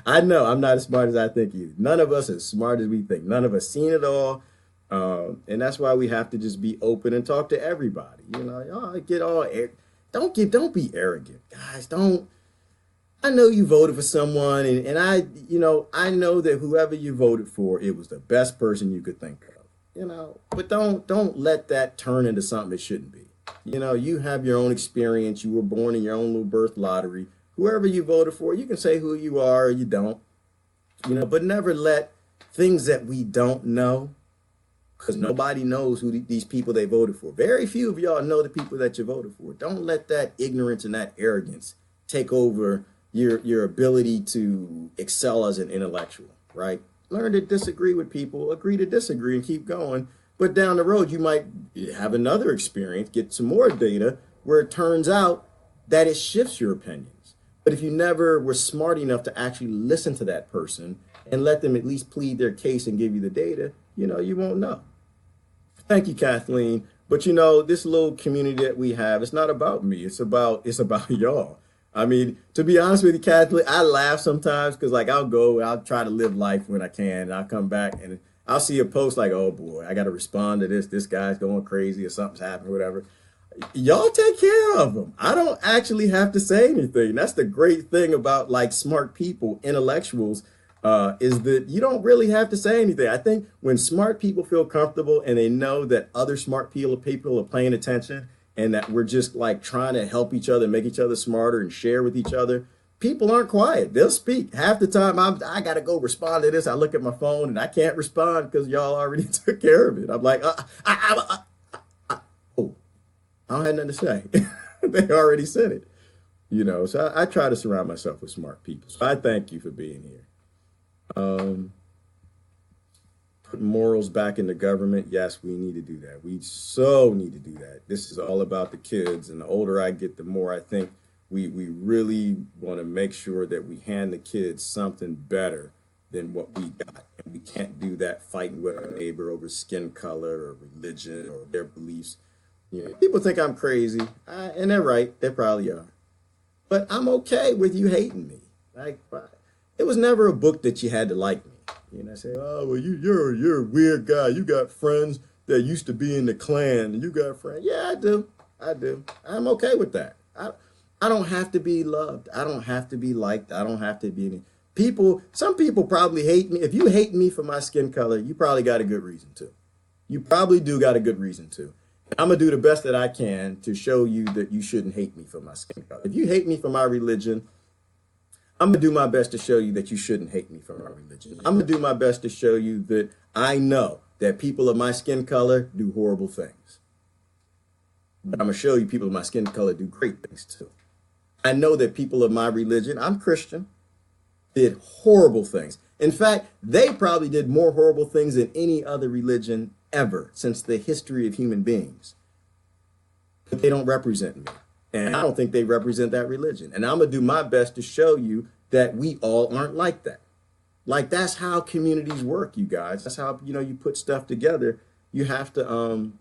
I know I'm not as smart as I think either. None of us are as smart as we think. None of us seen it all. And that's why we have to just be open and talk to everybody. Y'all get all don't be arrogant, guys. I know you voted for someone, and I know that whoever you voted for, it was the best person you could think of. But don't let that turn into something it shouldn't be. You have your own experience. You were born in your own little birth lottery. Whoever you voted for, you can say who you are or you don't. But never let things that we don't know, because nobody knows who these people they voted for. Very few of y'all know the people that you voted for. Don't let that ignorance and that arrogance take over your ability to excel as an intellectual, right? Learn to disagree with people, agree to disagree, and keep going. But down the road, you might have another experience, get some more data where it turns out that it shifts your opinions. But if you never were smart enough to actually listen to that person and let them at least plead their case and give you the data, you won't know. Thank you, Kathleen. But this little community that we have, it's not about me. It's about y'all. I mean, to be honest with you, Kathleen, I laugh sometimes because I'll try to live life when I can. And I'll come back and I'll see a post like, oh boy, I got to respond to this. This guy's going crazy or something's happening, whatever. Y'all take care of them. I don't actually have to say anything. That's the great thing about like smart people, intellectuals, is that you don't really have to say anything. I think when smart people feel comfortable and they know that other smart people are paying attention and that we're just like trying to help each other, make each other smarter and share with each other, people aren't quiet. They'll speak. Half the time I got to go respond to this. I look at my phone and I can't respond because y'all already took care of it. I'm like, oh, I don't have nothing to say. They already said it, so I try to surround myself with smart people. So I thank you for being here. Put morals back in the government. Yes, we need to do that. We so need to do that. This is all about the kids. And the older I get, the more I think we really want to make sure that we hand the kids something better than what we got. And we can't do that fighting with our neighbor over skin color or religion or their beliefs. People think I'm crazy, and they're right. They probably are. But I'm okay with you hating me. Like, it was never a book that you had to like me. Say, oh, well, you're a weird guy. You got friends that used to be in the Klan, and you got friends. Yeah, I do. I'm okay with that. I don't have to be loved. I don't have to be liked. I don't have to be any people. Some people probably hate me. If you hate me for my skin color, you probably got a good reason to. You probably do got a good reason to. I'm going to do the best that I can to show you that you shouldn't hate me for my skin color. If you hate me for my religion, I'm going to do my best to show you that you shouldn't hate me for my religion. I'm going to do my best to show you that I know that people of my skin color do horrible things. But I'm going to show you people of my skin color do great things too. I know that people of my religion, I'm Christian, did horrible things. In fact, they probably did more horrible things than any other religion ever since the history of human beings. But they don't represent me. And I don't think they represent that religion. And I'm going to do my best to show you that we all aren't like that. Like, that's how communities work, you guys. That's how, you put stuff together. You have to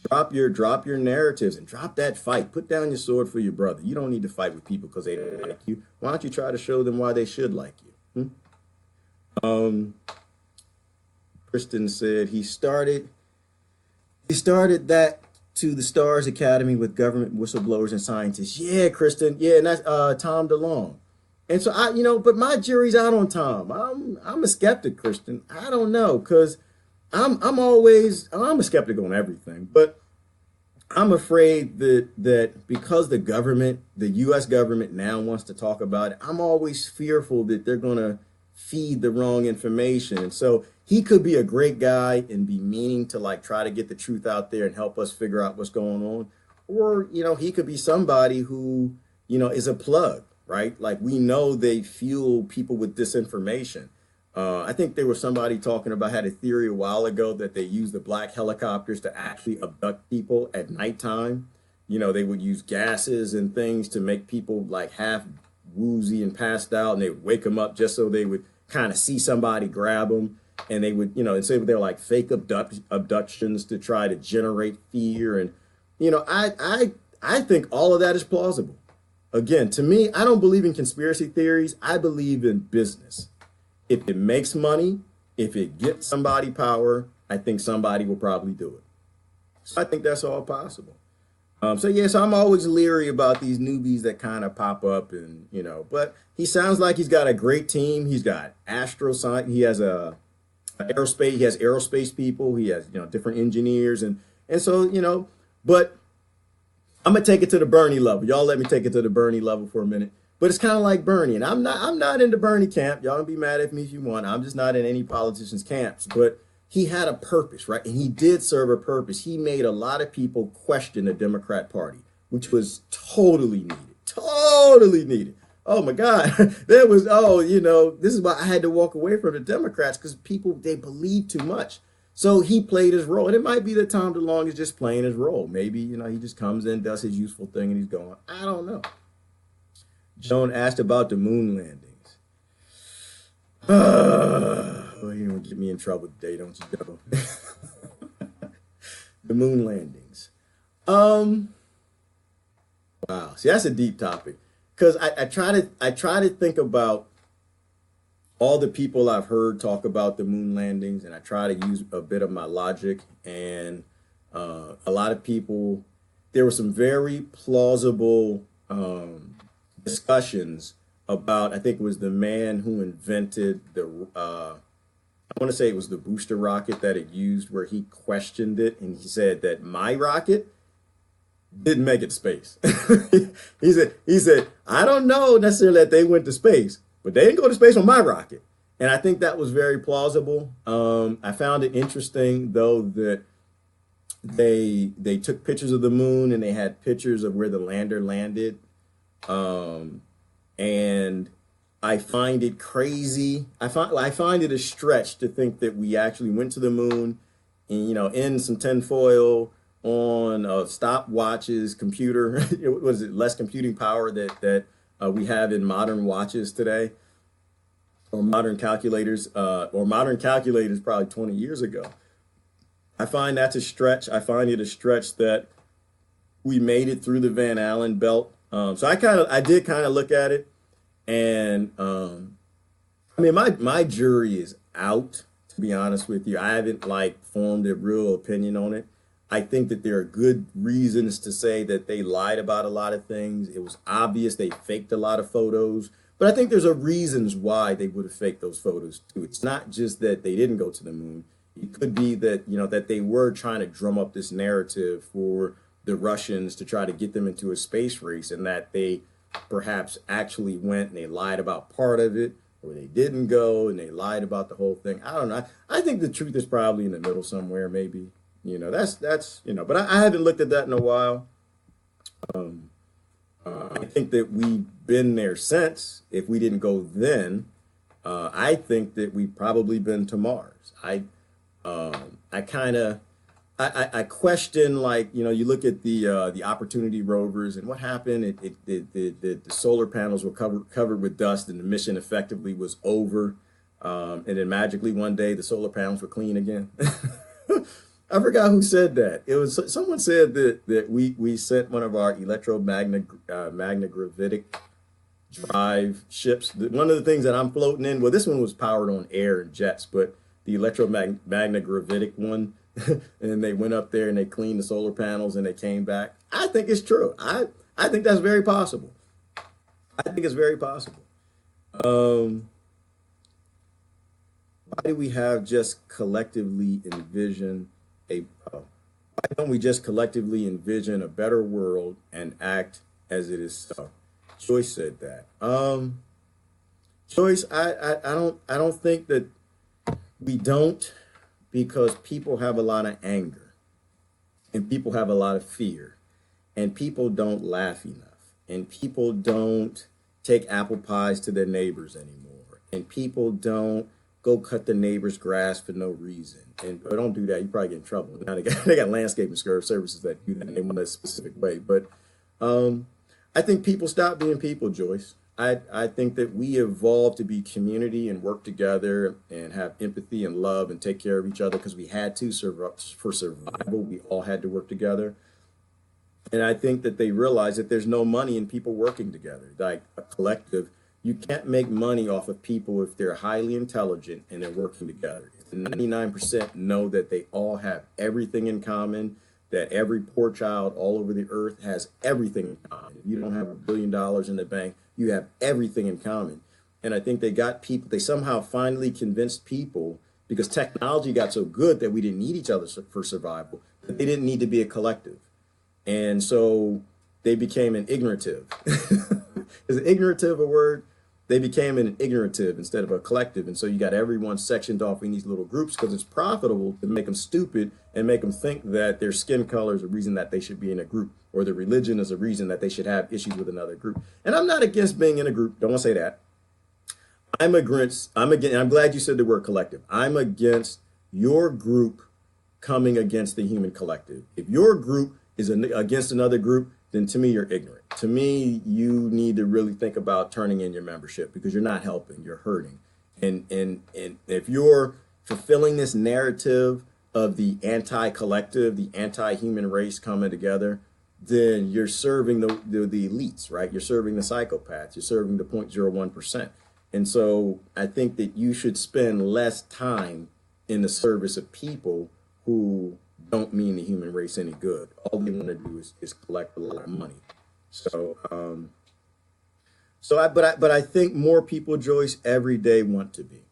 drop your narratives and drop that fight. Put down your sword for your brother. You don't need to fight with people because they don't like you. Why don't you try to show them why they should like you? Kristen said he started that to the Stars Academy with government whistleblowers and scientists. Yeah, Kristen. Yeah, and that's Tom DeLonge. And so but my jury's out on Tom. I'm a skeptic, Kristen. I don't know, because I'm a skeptic on everything, but I'm afraid that because the U.S. government now wants to talk about it, I'm always fearful that they're going to feed the wrong information. And so he could be a great guy and be meaning to try to get the truth out there and help us figure out what's going on. Or, he could be somebody who, is a plug, right? Like, we know they fuel people with disinformation. I think there was somebody had a theory a while ago that they use the black helicopters to actually abduct people at nighttime. They would use gases and things to make people half woozy and passed out, and they would wake them up just so they would kind of see somebody grab them. And they would, and say they're fake abductions to try to generate fear. And, I think all of that is plausible. Again, to me, I don't believe in conspiracy theories. I believe in business. If it makes money, if it gets somebody power, I think somebody will probably do it. So I think that's all possible. So I'm always leery about these newbies that kind of pop up and, but he sounds like he's got a great team. He's got astroscience. He has aerospace. He has aerospace people. He has, different engineers. And so, but I'm going to take it to the Bernie level. Y'all let me take it to the Bernie level for a minute. But it's kind of like Bernie, and I'm not in the Bernie camp. Y'all can be mad at me if you want. I'm just not in any politician's camps. But he had a purpose, right? And he did serve a purpose. He made a lot of people question the Democrat Party, which was totally needed. Totally needed. Oh my God. This is why I had to walk away from the Democrats, because they believe too much. So he played his role. And it might be that Tom DeLonge is just playing his role. Maybe, he just comes in, does his useful thing, and he's going. I don't know. Joan asked about the moon landings. You don't get me in trouble today, don't you, Joe? The moon landings. Wow. See, that's a deep topic. Because I try to think about all the people I've heard talk about the moon landings, and I try to use a bit of my logic. And a lot of people, there were some very plausible discussions about, I think it was the man who invented I want to say it was the booster rocket that it used, where he questioned it, and he said that my rocket didn't make it to space. he said, I don't know necessarily that they went to space, but they didn't go to space on my rocket. And I think that was very plausible. I found it interesting, though, that they took pictures of the moon and they had pictures of where the lander landed. And I find it crazy. I find it a stretch to think that we actually went to the moon and, in some tinfoil on a stopwatch's computer. Was it less computing power that we have in modern watches today, or modern calculators, probably 20 years ago. I find that's a stretch. I find it a stretch that we made it through the Van Allen belt. So I did kind of look at it, and my jury is out, to be honest with you. I haven't formed a real opinion on it. I think that there are good reasons to say that they lied about a lot of things. It was obvious they faked a lot of photos, but I think there's reasons why they would have faked those photos too. It's not just that they didn't go to the moon. It could be that, that they were trying to drum up this narrative for the Russians to try to get them into a space race, and that they perhaps actually went and they lied about part of it, or they didn't go and they lied about the whole thing. I don't know. I think the truth is probably in the middle somewhere, maybe. That's but I haven't looked at that in a while. I think that we've been there since. If we didn't go then, I think that we've probably been to Mars. I question, like, you look at the Opportunity rovers and what happened. The solar panels were covered with dust, and the mission effectively was over. And then magically one day the solar panels were clean again. I forgot who said that. It was someone said that we sent one of our electromagnetic drive ships. One of the things that I'm floating in, well, this one was powered on air and jets, but the electromagnetic one, and they went up there and they cleaned the solar panels and they came back. I think it's true. I think that's very possible. I think it's very possible. Why do we have just collectively envision why don't we just collectively envision a better world and act as it is so? Joyce said that. Joyce, I don't think that we don't, because people have a lot of anger, and people have a lot of fear, and people don't laugh enough, and people don't take apple pies to their neighbors anymore, and people don't go cut the neighbor's grass for no reason. And don't do that. You probably get in trouble. Now they got landscaping services that do that in a specific way. But I think people stop being people, Joyce. I think that we evolved to be community and work together and have empathy and love and take care of each other because we had to for survival. We all had to work together. And I think that they realize that there's no money in people working together, like a collective. You can't make money off of people if they're highly intelligent and they're working together. If the 99% know that they all have everything in common, that every poor child all over the earth has everything in common. If you don't have $1 billion in the bank, you have everything in common. And I think they somehow finally convinced people, because technology got so good that we didn't need each other for survival, that they didn't need to be a collective. And so they became an ignorative. Is ignorative a word? They became an ignorative instead of a collective. And so you got everyone sectioned off in these little groups because it's profitable to make them stupid and make them think that their skin color is a reason that they should be in a group, or their religion is a reason that they should have issues with another group. And I'm not against being in a group. Don't want to say that. I'm glad you said the word collective. I'm against your group coming against the human collective. If your group is against another group, then to me, you're ignorant. To me, you need to really think about turning in your membership, because you're not helping, you're hurting. And if you're fulfilling this narrative of the anti-collective, the anti-human race coming together, then you're serving the elites, right? You're serving the psychopaths, you're serving the 0.01%. And so I think that you should spend less time in the service of people who don't mean the human race any good. All they want to do is collect a lot of money. So, but I think more people, Joyce, every day want to be,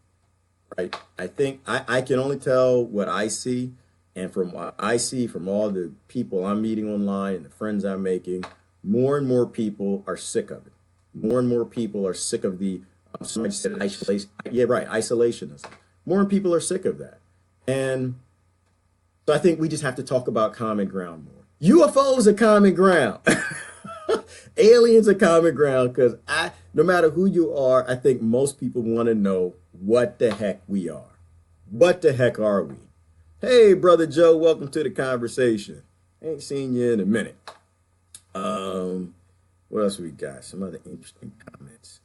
right? I think I can only tell what I see, and from what I see from all the people I'm meeting online and the friends I'm making, more and more people are sick of it. More and more people are sick of the, somebody said isolation. Yeah, right, isolationism. More people are sick of that. And so I think we just have to talk about common ground more. UFOs are common ground. Aliens are common ground, because no matter who you are, I think most people want to know what the heck we are. What the heck are we? Hey, Brother Joe, welcome to the conversation. Ain't seen you in a minute. What else we got? Some other interesting comments.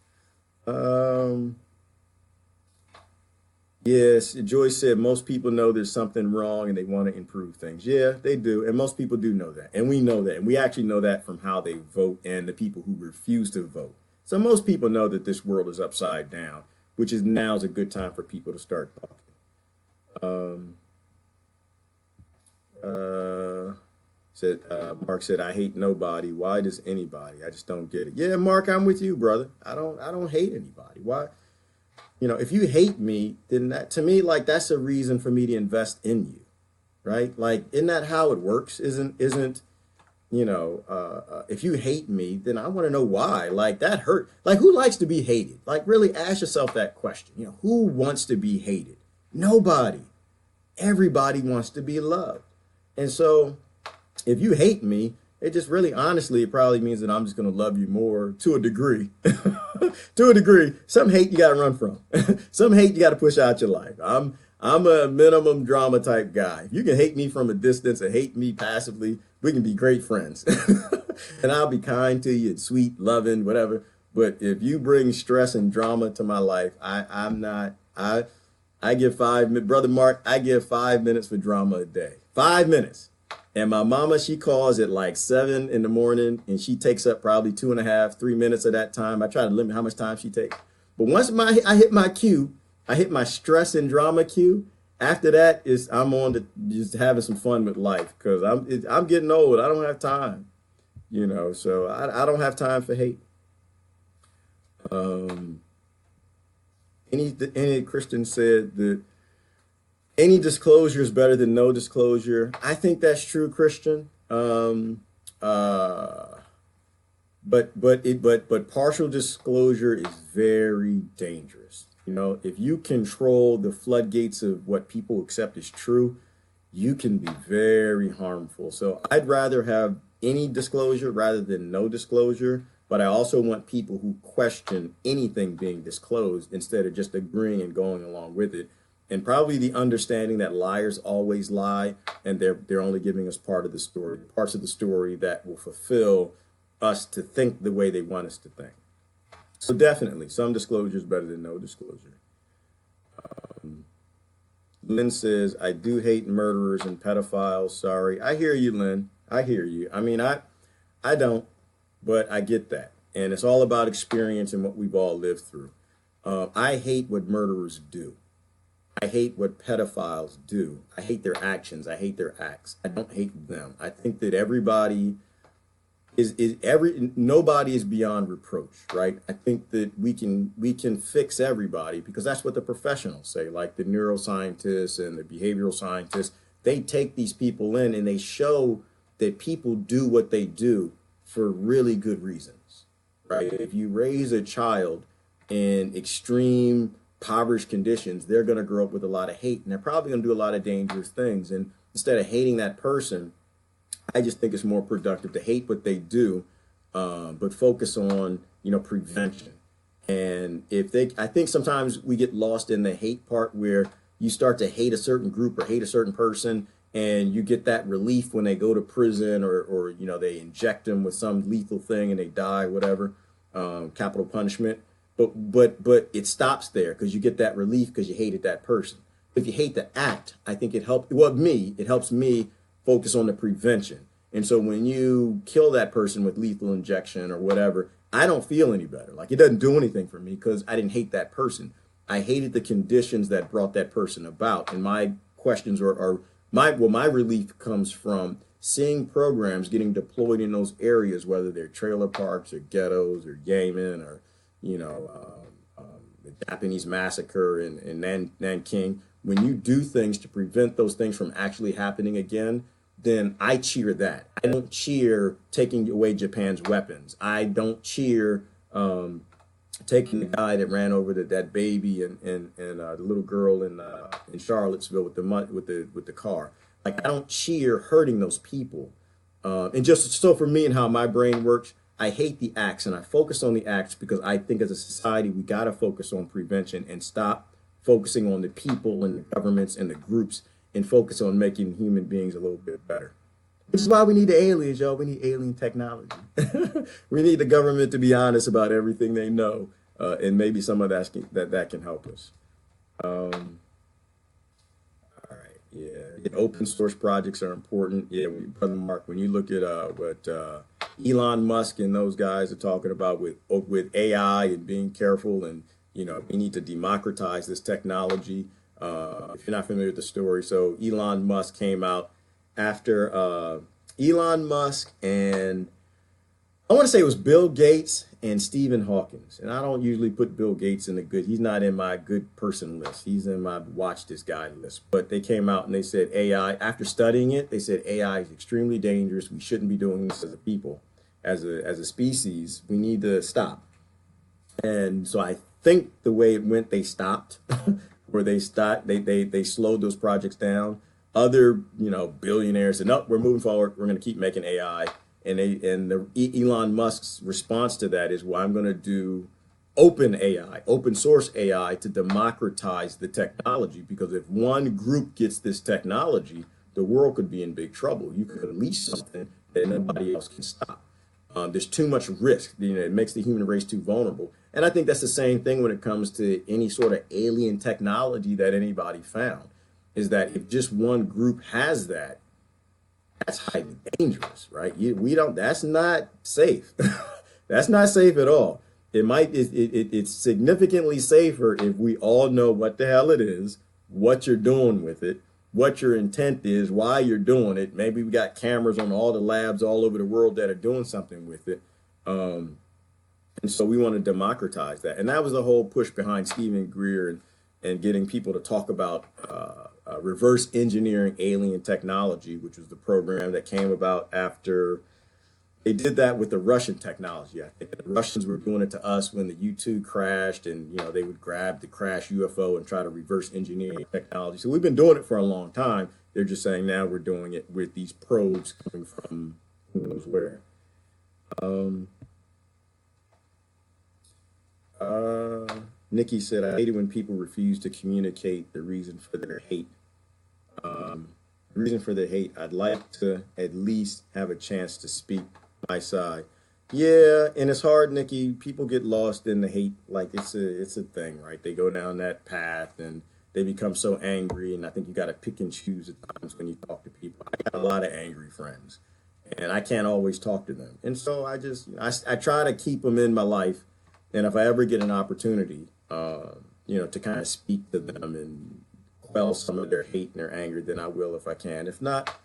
Yes, Joyce said most people know there's something wrong and they want to improve things. Yeah, they do. And most people do know that. And we know that. And we actually know that from how they vote and the people who refuse to vote. So most people know that this world is upside down, which is now's a good time for people to start talking. Mark said, I hate nobody. Why does anybody? I just don't get it. Yeah, Mark, I'm with you, brother. I don't hate anybody. Why? if you hate me, then that to me, like that's a reason for me to invest in you, right? Like, isn't that how it works? Isn't if you hate me, then I want to know why. Like that hurt. Like who likes to be hated? Like really ask yourself that question. Who wants to be hated? Nobody. Everybody wants to be loved. And so if you hate me, it just really honestly, it probably means that I'm just going to love you more to a degree. To a degree. Some hate you got to run from. Some hate you got to push out your life. I'm a minimum drama type guy. If you can hate me from a distance and hate me passively, we can be great friends. And I'll be kind to you and sweet, loving, whatever. But if you bring stress and drama to my life, I'm not. I give Brother Mark, I give 5 minutes for drama a day. 5 minutes. And my mama, she calls at like 7 in the morning, and she takes up probably 2.5, 3 minutes of that time. I try to limit how much time she takes. But once I hit my cue, I hit my stress and drama cue. After that, I'm on to just having some fun with life because I'm getting old. I don't have time, So I don't have time for hate. Any Christian said that any disclosure is better than no disclosure. I think that's true, Christian. But partial disclosure is very dangerous. If you control the floodgates of what people accept as true, you can be very harmful. So I'd rather have any disclosure rather than no disclosure. But I also want people who question anything being disclosed instead of just agreeing and going along with it. And probably the understanding that liars always lie, and they're only giving us part of the story, parts of the story that will fulfill us to think the way they want us to think. So definitely, some disclosure is better than no disclosure. Lynn says, I do hate murderers and pedophiles. Sorry. I hear you, Lynn. I hear you. I mean, I don't, but I get that. And it's all about experience and what we've all lived through. I hate what murderers do. I hate what pedophiles do. I hate their actions. I hate their acts. I don't hate them. I think that everybody nobody is beyond reproach, right? I think that we can fix everybody because that's what the professionals say, like the neuroscientists and the behavioral scientists. They take these people in and they show that people do what they do for really good reasons, right? If you raise a child in extreme impoverished conditions, they're going to grow up with a lot of hate, and they're probably going to do a lot of dangerous things. And instead of hating that person, I just think it's more productive to hate what they do, but focus on, prevention. And I think sometimes we get lost in the hate part where you start to hate a certain group or hate a certain person, and you get that relief when they go to prison or they inject them with some lethal thing and they die, whatever, capital punishment. But it stops there because you get that relief because you hated that person. If you hate the act, I think it helps me focus on the prevention. And so when you kill that person with lethal injection or whatever, I don't feel any better. Like it doesn't do anything for me because I didn't hate that person. I hated the conditions that brought that person about. And my questions my relief comes from seeing programs getting deployed in those areas, whether they're trailer parks or ghettos or Yemen or the Japanese massacre in Nanking. When you do things to prevent those things from actually happening again, then I cheer that. I don't cheer taking away Japan's weapons. I don't cheer taking the guy that ran over that baby and the little girl in Charlottesville with the car. Like I don't cheer hurting those people. And just so for me and how my brain works, I hate the acts and I focus on the acts because I think as a society we got to focus on prevention and stop focusing on the people and the governments and the groups and focus on making human beings a little bit better. Which is why we need the aliens, y'all. We need alien technology. We need the government to be honest about everything they know, and maybe some of that can help us. All right, yeah. Open source projects are important. Yeah, Brother Mark, when you look at what Elon Musk and those guys are talking about with AI and being careful, and we need to democratize this technology. If you're not familiar with the story, so Elon Musk came out after Elon Musk and I want to say it was Bill Gates and Stephen Hawkins. And I don't usually put Bill Gates in the good. He's not in my good person list. He's in my watch this guy list. But they came out and they said AI, after studying it, they said AI is extremely dangerous. We shouldn't be doing this as a people, as a species. We need to stop. And so I think the way it went, they stopped, where they slowed those projects down. Other, billionaires said, no, we're moving forward. We're going to keep making AI. And Elon Musk's response to that is, well, I'm going to do open AI, open source AI, to democratize the technology, because if one group gets this technology, the world could be in big trouble. You could unleash something that nobody else can stop. There's too much risk. It makes the human race too vulnerable. And I think that's the same thing when it comes to any sort of alien technology that anybody found, is that if just one group has that, that's highly dangerous, right? That's not safe. That's not safe at all. It's significantly safer if we all know what the hell it is, what you're doing with it, what your intent is, why you're doing it. Maybe we got cameras on all the labs all over the world that are doing something with it. And so we want to democratize that. And that was the whole push behind Stephen Greer and getting people to talk about reverse engineering alien technology, which was the program that came about after they did that with the Russian technology. I think the Russians were doing it to us when the U-2 crashed, and they would grab the crashed UFO and try to reverse engineer technology. So we've been doing it for a long time. They're just saying now we're doing it with these probes coming from who knows where. Nikki said, I hate it when people refuse to communicate the reason for their hate. The reason for their hate, I'd like to at least have a chance to speak my side. Yeah, and it's hard, Nikki. People get lost in the hate. Like it's a thing, right? They go down that path and they become so angry. And I think you got to pick and choose at times when you talk to people. I got a lot of angry friends, and I can't always talk to them. And so I try to keep them in my life. And if I ever get an opportunity, to kind of speak to them and quell some of their hate and their anger, then I will if I can. If not,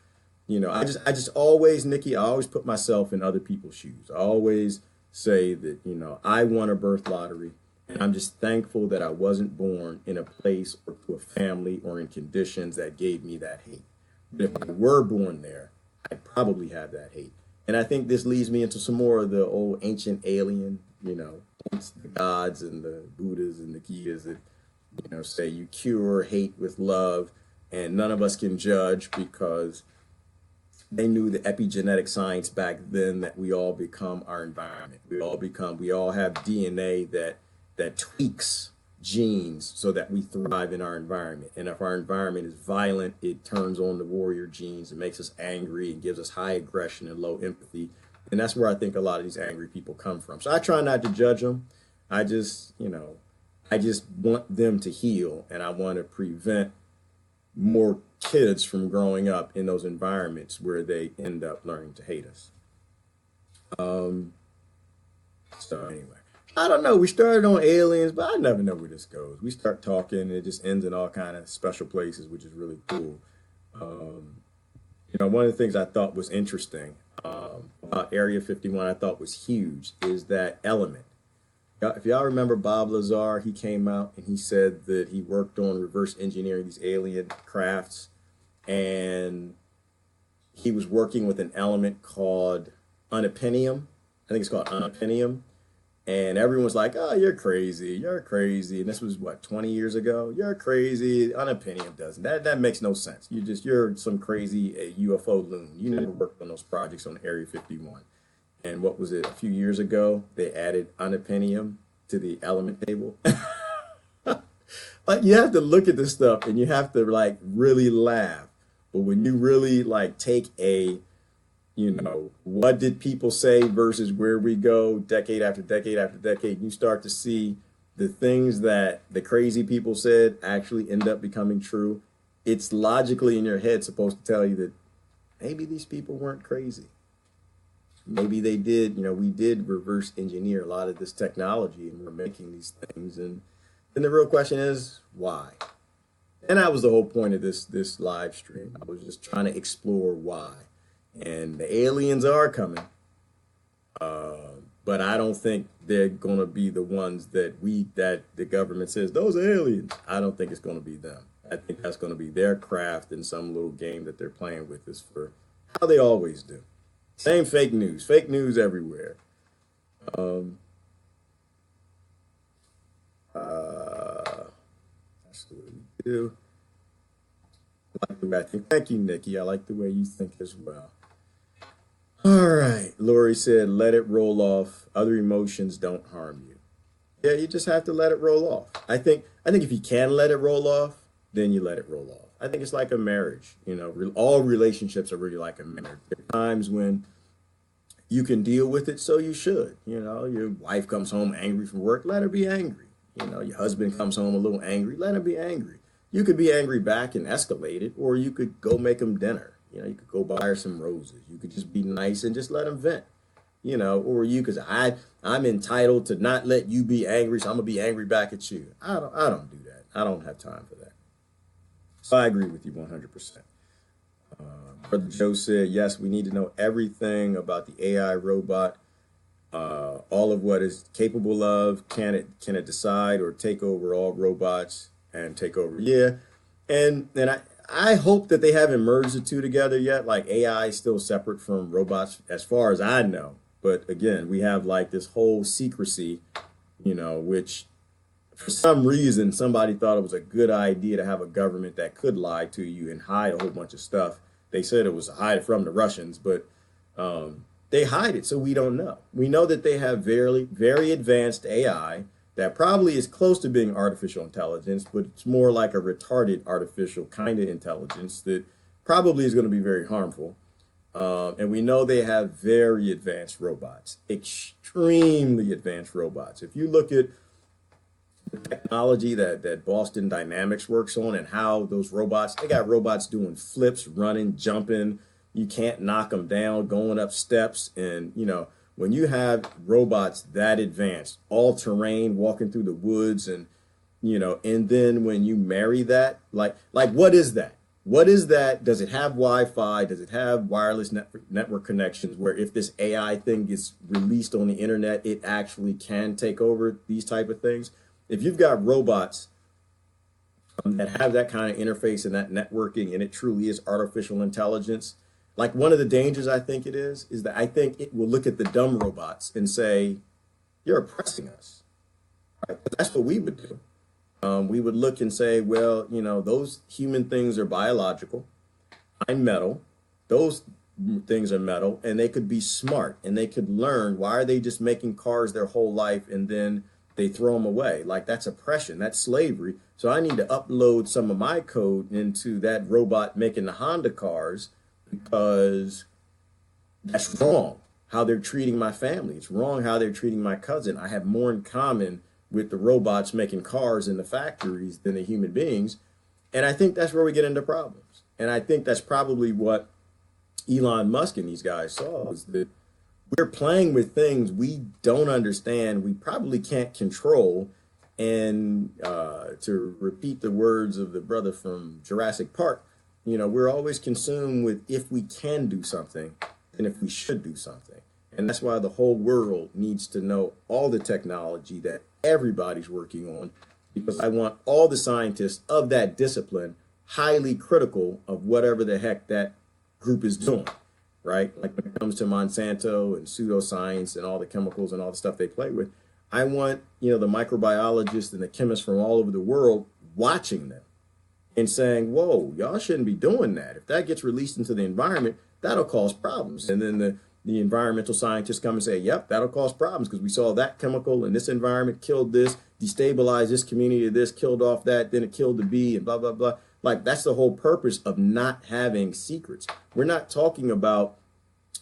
I just always, Nikki, I always put myself in other people's shoes. I always say that, I won a birth lottery, and I'm just thankful that I wasn't born in a place or to a family or in conditions that gave me that hate. But if I were born there, I'd probably have that hate. And I think this leads me into some more of the old ancient alien, the gods and the Buddhas and the Gitas that, say you cure hate with love, and none of us can judge because they knew the epigenetic science back then that we all become our environment. We all have DNA that tweaks genes so that we thrive in our environment. And if our environment is violent, it turns on the warrior genes and makes us angry and gives us high aggression and low empathy. And that's where I think a lot of these angry people come from. So I try not to judge them. I just want them to heal, and I want to prevent more kids from growing up in those environments where they end up learning to hate us. So anyway, I don't know. We started on aliens, but I never know where this goes. We start talking, and it just ends in all kind of special places, which is really cool. One of the things I thought was interesting about Area 51, I thought was huge, is that element. If y'all remember Bob Lazar, he came out and he said that he worked on reverse engineering these alien crafts, and he was working with an element called unapinium. I think it's called unapinium. And everyone was like, oh, you're crazy. And this was, 20 years ago? You're crazy. Unapinium doesn't. That makes no sense. You're some crazy UFO loon. You never worked on those projects on Area 51. And what was it? A few years ago, they added unapinium to the element table. Like, you have to look at this stuff and you have to really laugh. But when you really take a, what did people say versus where we go decade after decade after decade, you start to see the things that the crazy people said actually end up becoming true. It's logically in your head supposed to tell you that maybe these people weren't crazy. Maybe they did, we did reverse engineer a lot of this technology and we're making these things. And then the real question is, why? And that was the whole point of this live stream. I was just trying to explore why. And the aliens are coming. but I don't think they're going to be the ones that the government says, those are aliens. I don't think it's going to be them. I think that's going to be their craft in some little game that they're playing with us for how they always do. Same fake news everywhere. That's what we do. I like the way I think. Thank you, Nikki. I like the way you think as well. All right. Lori said, let it roll off. Other emotions don't harm you. Yeah, you just have to let it roll off. I think if you can let it roll off, then you let it roll off. I think it's like a marriage. You know, all relationships are really like a marriage. There are times when you can deal with it, so you should. You know, your wife comes home angry from work, let her be angry. You know, your husband comes home a little angry, let him be angry. You could be angry back and escalate it, or you could go make him dinner. You know, you could go buy her some roses. You could just be nice and just let him vent. You know, or because I'm entitled to not let you be angry, so I'm gonna be angry back at you. I don't do that. I don't have time for that. So I agree with you 100%. Brother Joe said, yes, we need to know everything about the AI robot, all of what it's capable of. Can it decide or take over all robots and take over? Yeah, and I hope that they haven't merged the two together yet. Like AI is still separate from robots as far as I know. But again, we have like this whole secrecy, you know, which for some reason somebody thought it was a good idea to have a government that could lie to you and hide a whole bunch of stuff. They said it was to hide it from the Russians, but they hide it so we don't know. We know that they have very, very advanced AI that probably is close to being artificial intelligence, but it's more like a retarded artificial kind of intelligence that probably is going to be very harmful. And we know they have very advanced robots, extremely advanced robots. If you look at the technology that Boston Dynamics works on and how those robots, they got robots doing flips, running, jumping. You can't knock them down, going up steps. And, you know, when you have robots that advanced, all terrain, walking through the woods, and, you know, and then when you marry that, like what is that? What is that? Does it have Wi-Fi? Does it have wireless network connections where if this AI thing gets released on the internet, it actually can take over these type of things? If you've got robots that have that kind of interface and that networking, and it truly is artificial intelligence, like one of the dangers I think it is that I think it will look at the dumb robots and say, you're oppressing us. Right? That's what we would do. We would look and say, well, you know, those human things are biological. I'm metal. Those things are metal, and they could be smart and they could learn. Why are they just making cars their whole life and then they throw them away? Like, that's oppression, that's slavery. So I need to upload some of my code into that robot making the Honda cars because that's wrong how they're treating my family. It's wrong how they're treating my cousin. I have more in common with the robots making cars in the factories than the human beings. And I think that's where we get into problems. And I think that's probably what Elon Musk and these guys saw, is that we're playing with things we don't understand, we probably can't control. And to repeat the words of the brother from Jurassic Park, you know, we're always consumed with if we can do something and if we should do something. And that's why the whole world needs to know all the technology that everybody's working on, because I want all the scientists of that discipline highly critical of whatever the heck that group is doing, right? Like when it comes to Monsanto and pseudoscience and all the chemicals and all the stuff they play with, I want, you know, the microbiologists and the chemists from all over the world watching them and saying, whoa, y'all shouldn't be doing that. If that gets released into the environment, that'll cause problems. And then the environmental scientists come and say, yep, that'll cause problems because we saw that chemical in this environment killed this, destabilized this community, this killed off that, then it killed the bee, and blah, blah, blah. Like, that's the whole purpose of not having secrets. We're not talking about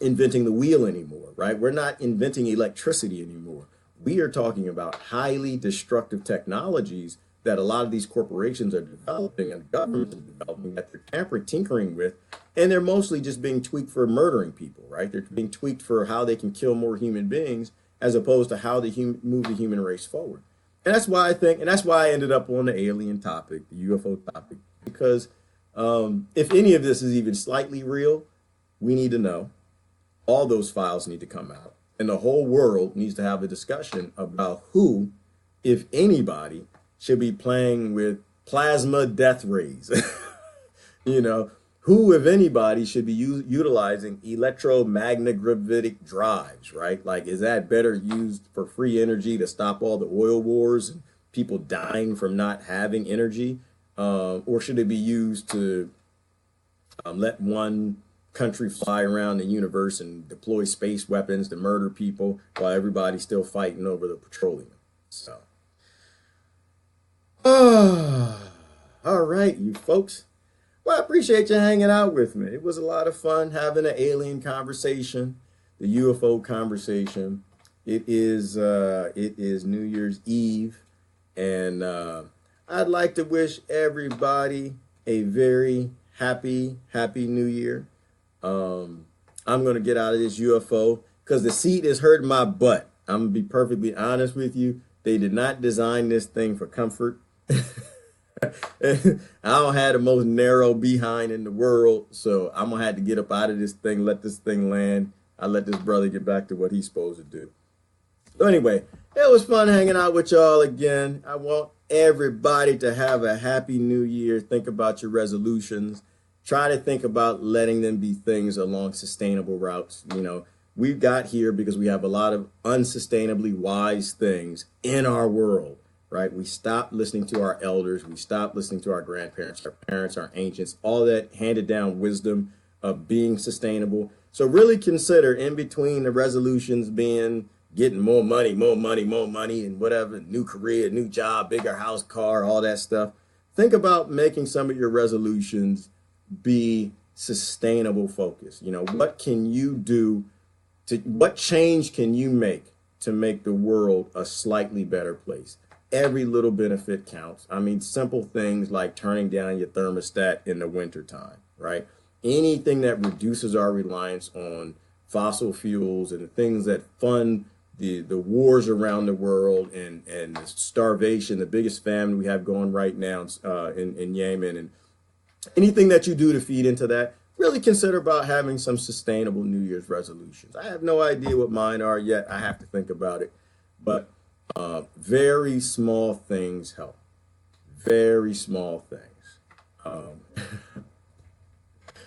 inventing the wheel anymore, right? We're not inventing electricity anymore. We are talking about highly destructive technologies that a lot of these corporations are developing and governments are developing that they're tinkering with, and they're mostly just being tweaked for murdering people, right? They're being tweaked for how they can kill more human beings as opposed to how they move the human race forward. And that's why I think, and that's why I ended up on the alien topic, the UFO topic, because if any of this is even slightly real, we need to know. All those files need to come out. and the whole world needs to have a discussion about who, if anybody, should be playing with plasma death rays. You know, who, if anybody, should be utilizing electromagnetic drives, right? Like, is that better used for free energy to stop all the oil wars and people dying from not having energy? Or should it be used to let one country fly around the universe and deploy space weapons to murder people while everybody's still fighting over the petroleum? So, all right, you folks. Well, I appreciate you hanging out with me. It was a lot of fun having an alien conversation, the UFO conversation. It is New Year's Eve, and I'd like to wish everybody a very happy New Year. I'm going to get out of this UFO because the seat is hurting my butt. I'm going to be perfectly honest with you. They did not design this thing for comfort. I don't have the most narrow behind in the world, so I'm going to have to get up out of this thing, let this thing land. I let this brother get back to what he's supposed to do. So anyway, it was fun hanging out with y'all again. I want everybody to have a happy new year. Think about your resolutions. Try to think about letting them be things along sustainable routes. You know, we got here because we have a lot of unsustainably wise things in our world, right? We stopped listening to our elders. We stopped listening to our grandparents, our parents, our ancients, all that handed down wisdom of being sustainable. So really consider, in between the resolutions being getting more money, and whatever, new career, new job, bigger house, car, all that stuff. Think about making some of your resolutions be sustainable focus. You know, what can you do what change can you make to make the world a slightly better place? Every little benefit counts. I mean, simple things like turning down your thermostat in the wintertime, right? Anything that reduces our reliance on fossil fuels and the things that fund the wars around the world and the starvation, the biggest famine we have going right now in Yemen, and anything that you do to feed into that, really consider about having some sustainable New Year's resolutions. I have no idea what mine are yet. I have to think about it. But very small things help. Very small things.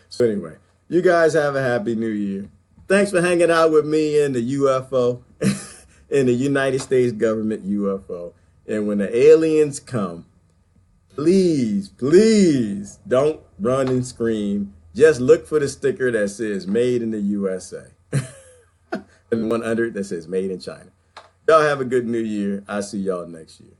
So anyway, you guys have a happy New Year. Thanks for hanging out with me in the UFO, in the United States government UFO. And when the aliens come, please don't run and scream. Just look for the sticker that says made in the USA. And the one under it that says made in China. Y'all have a good New Year. I'll see y'all next year.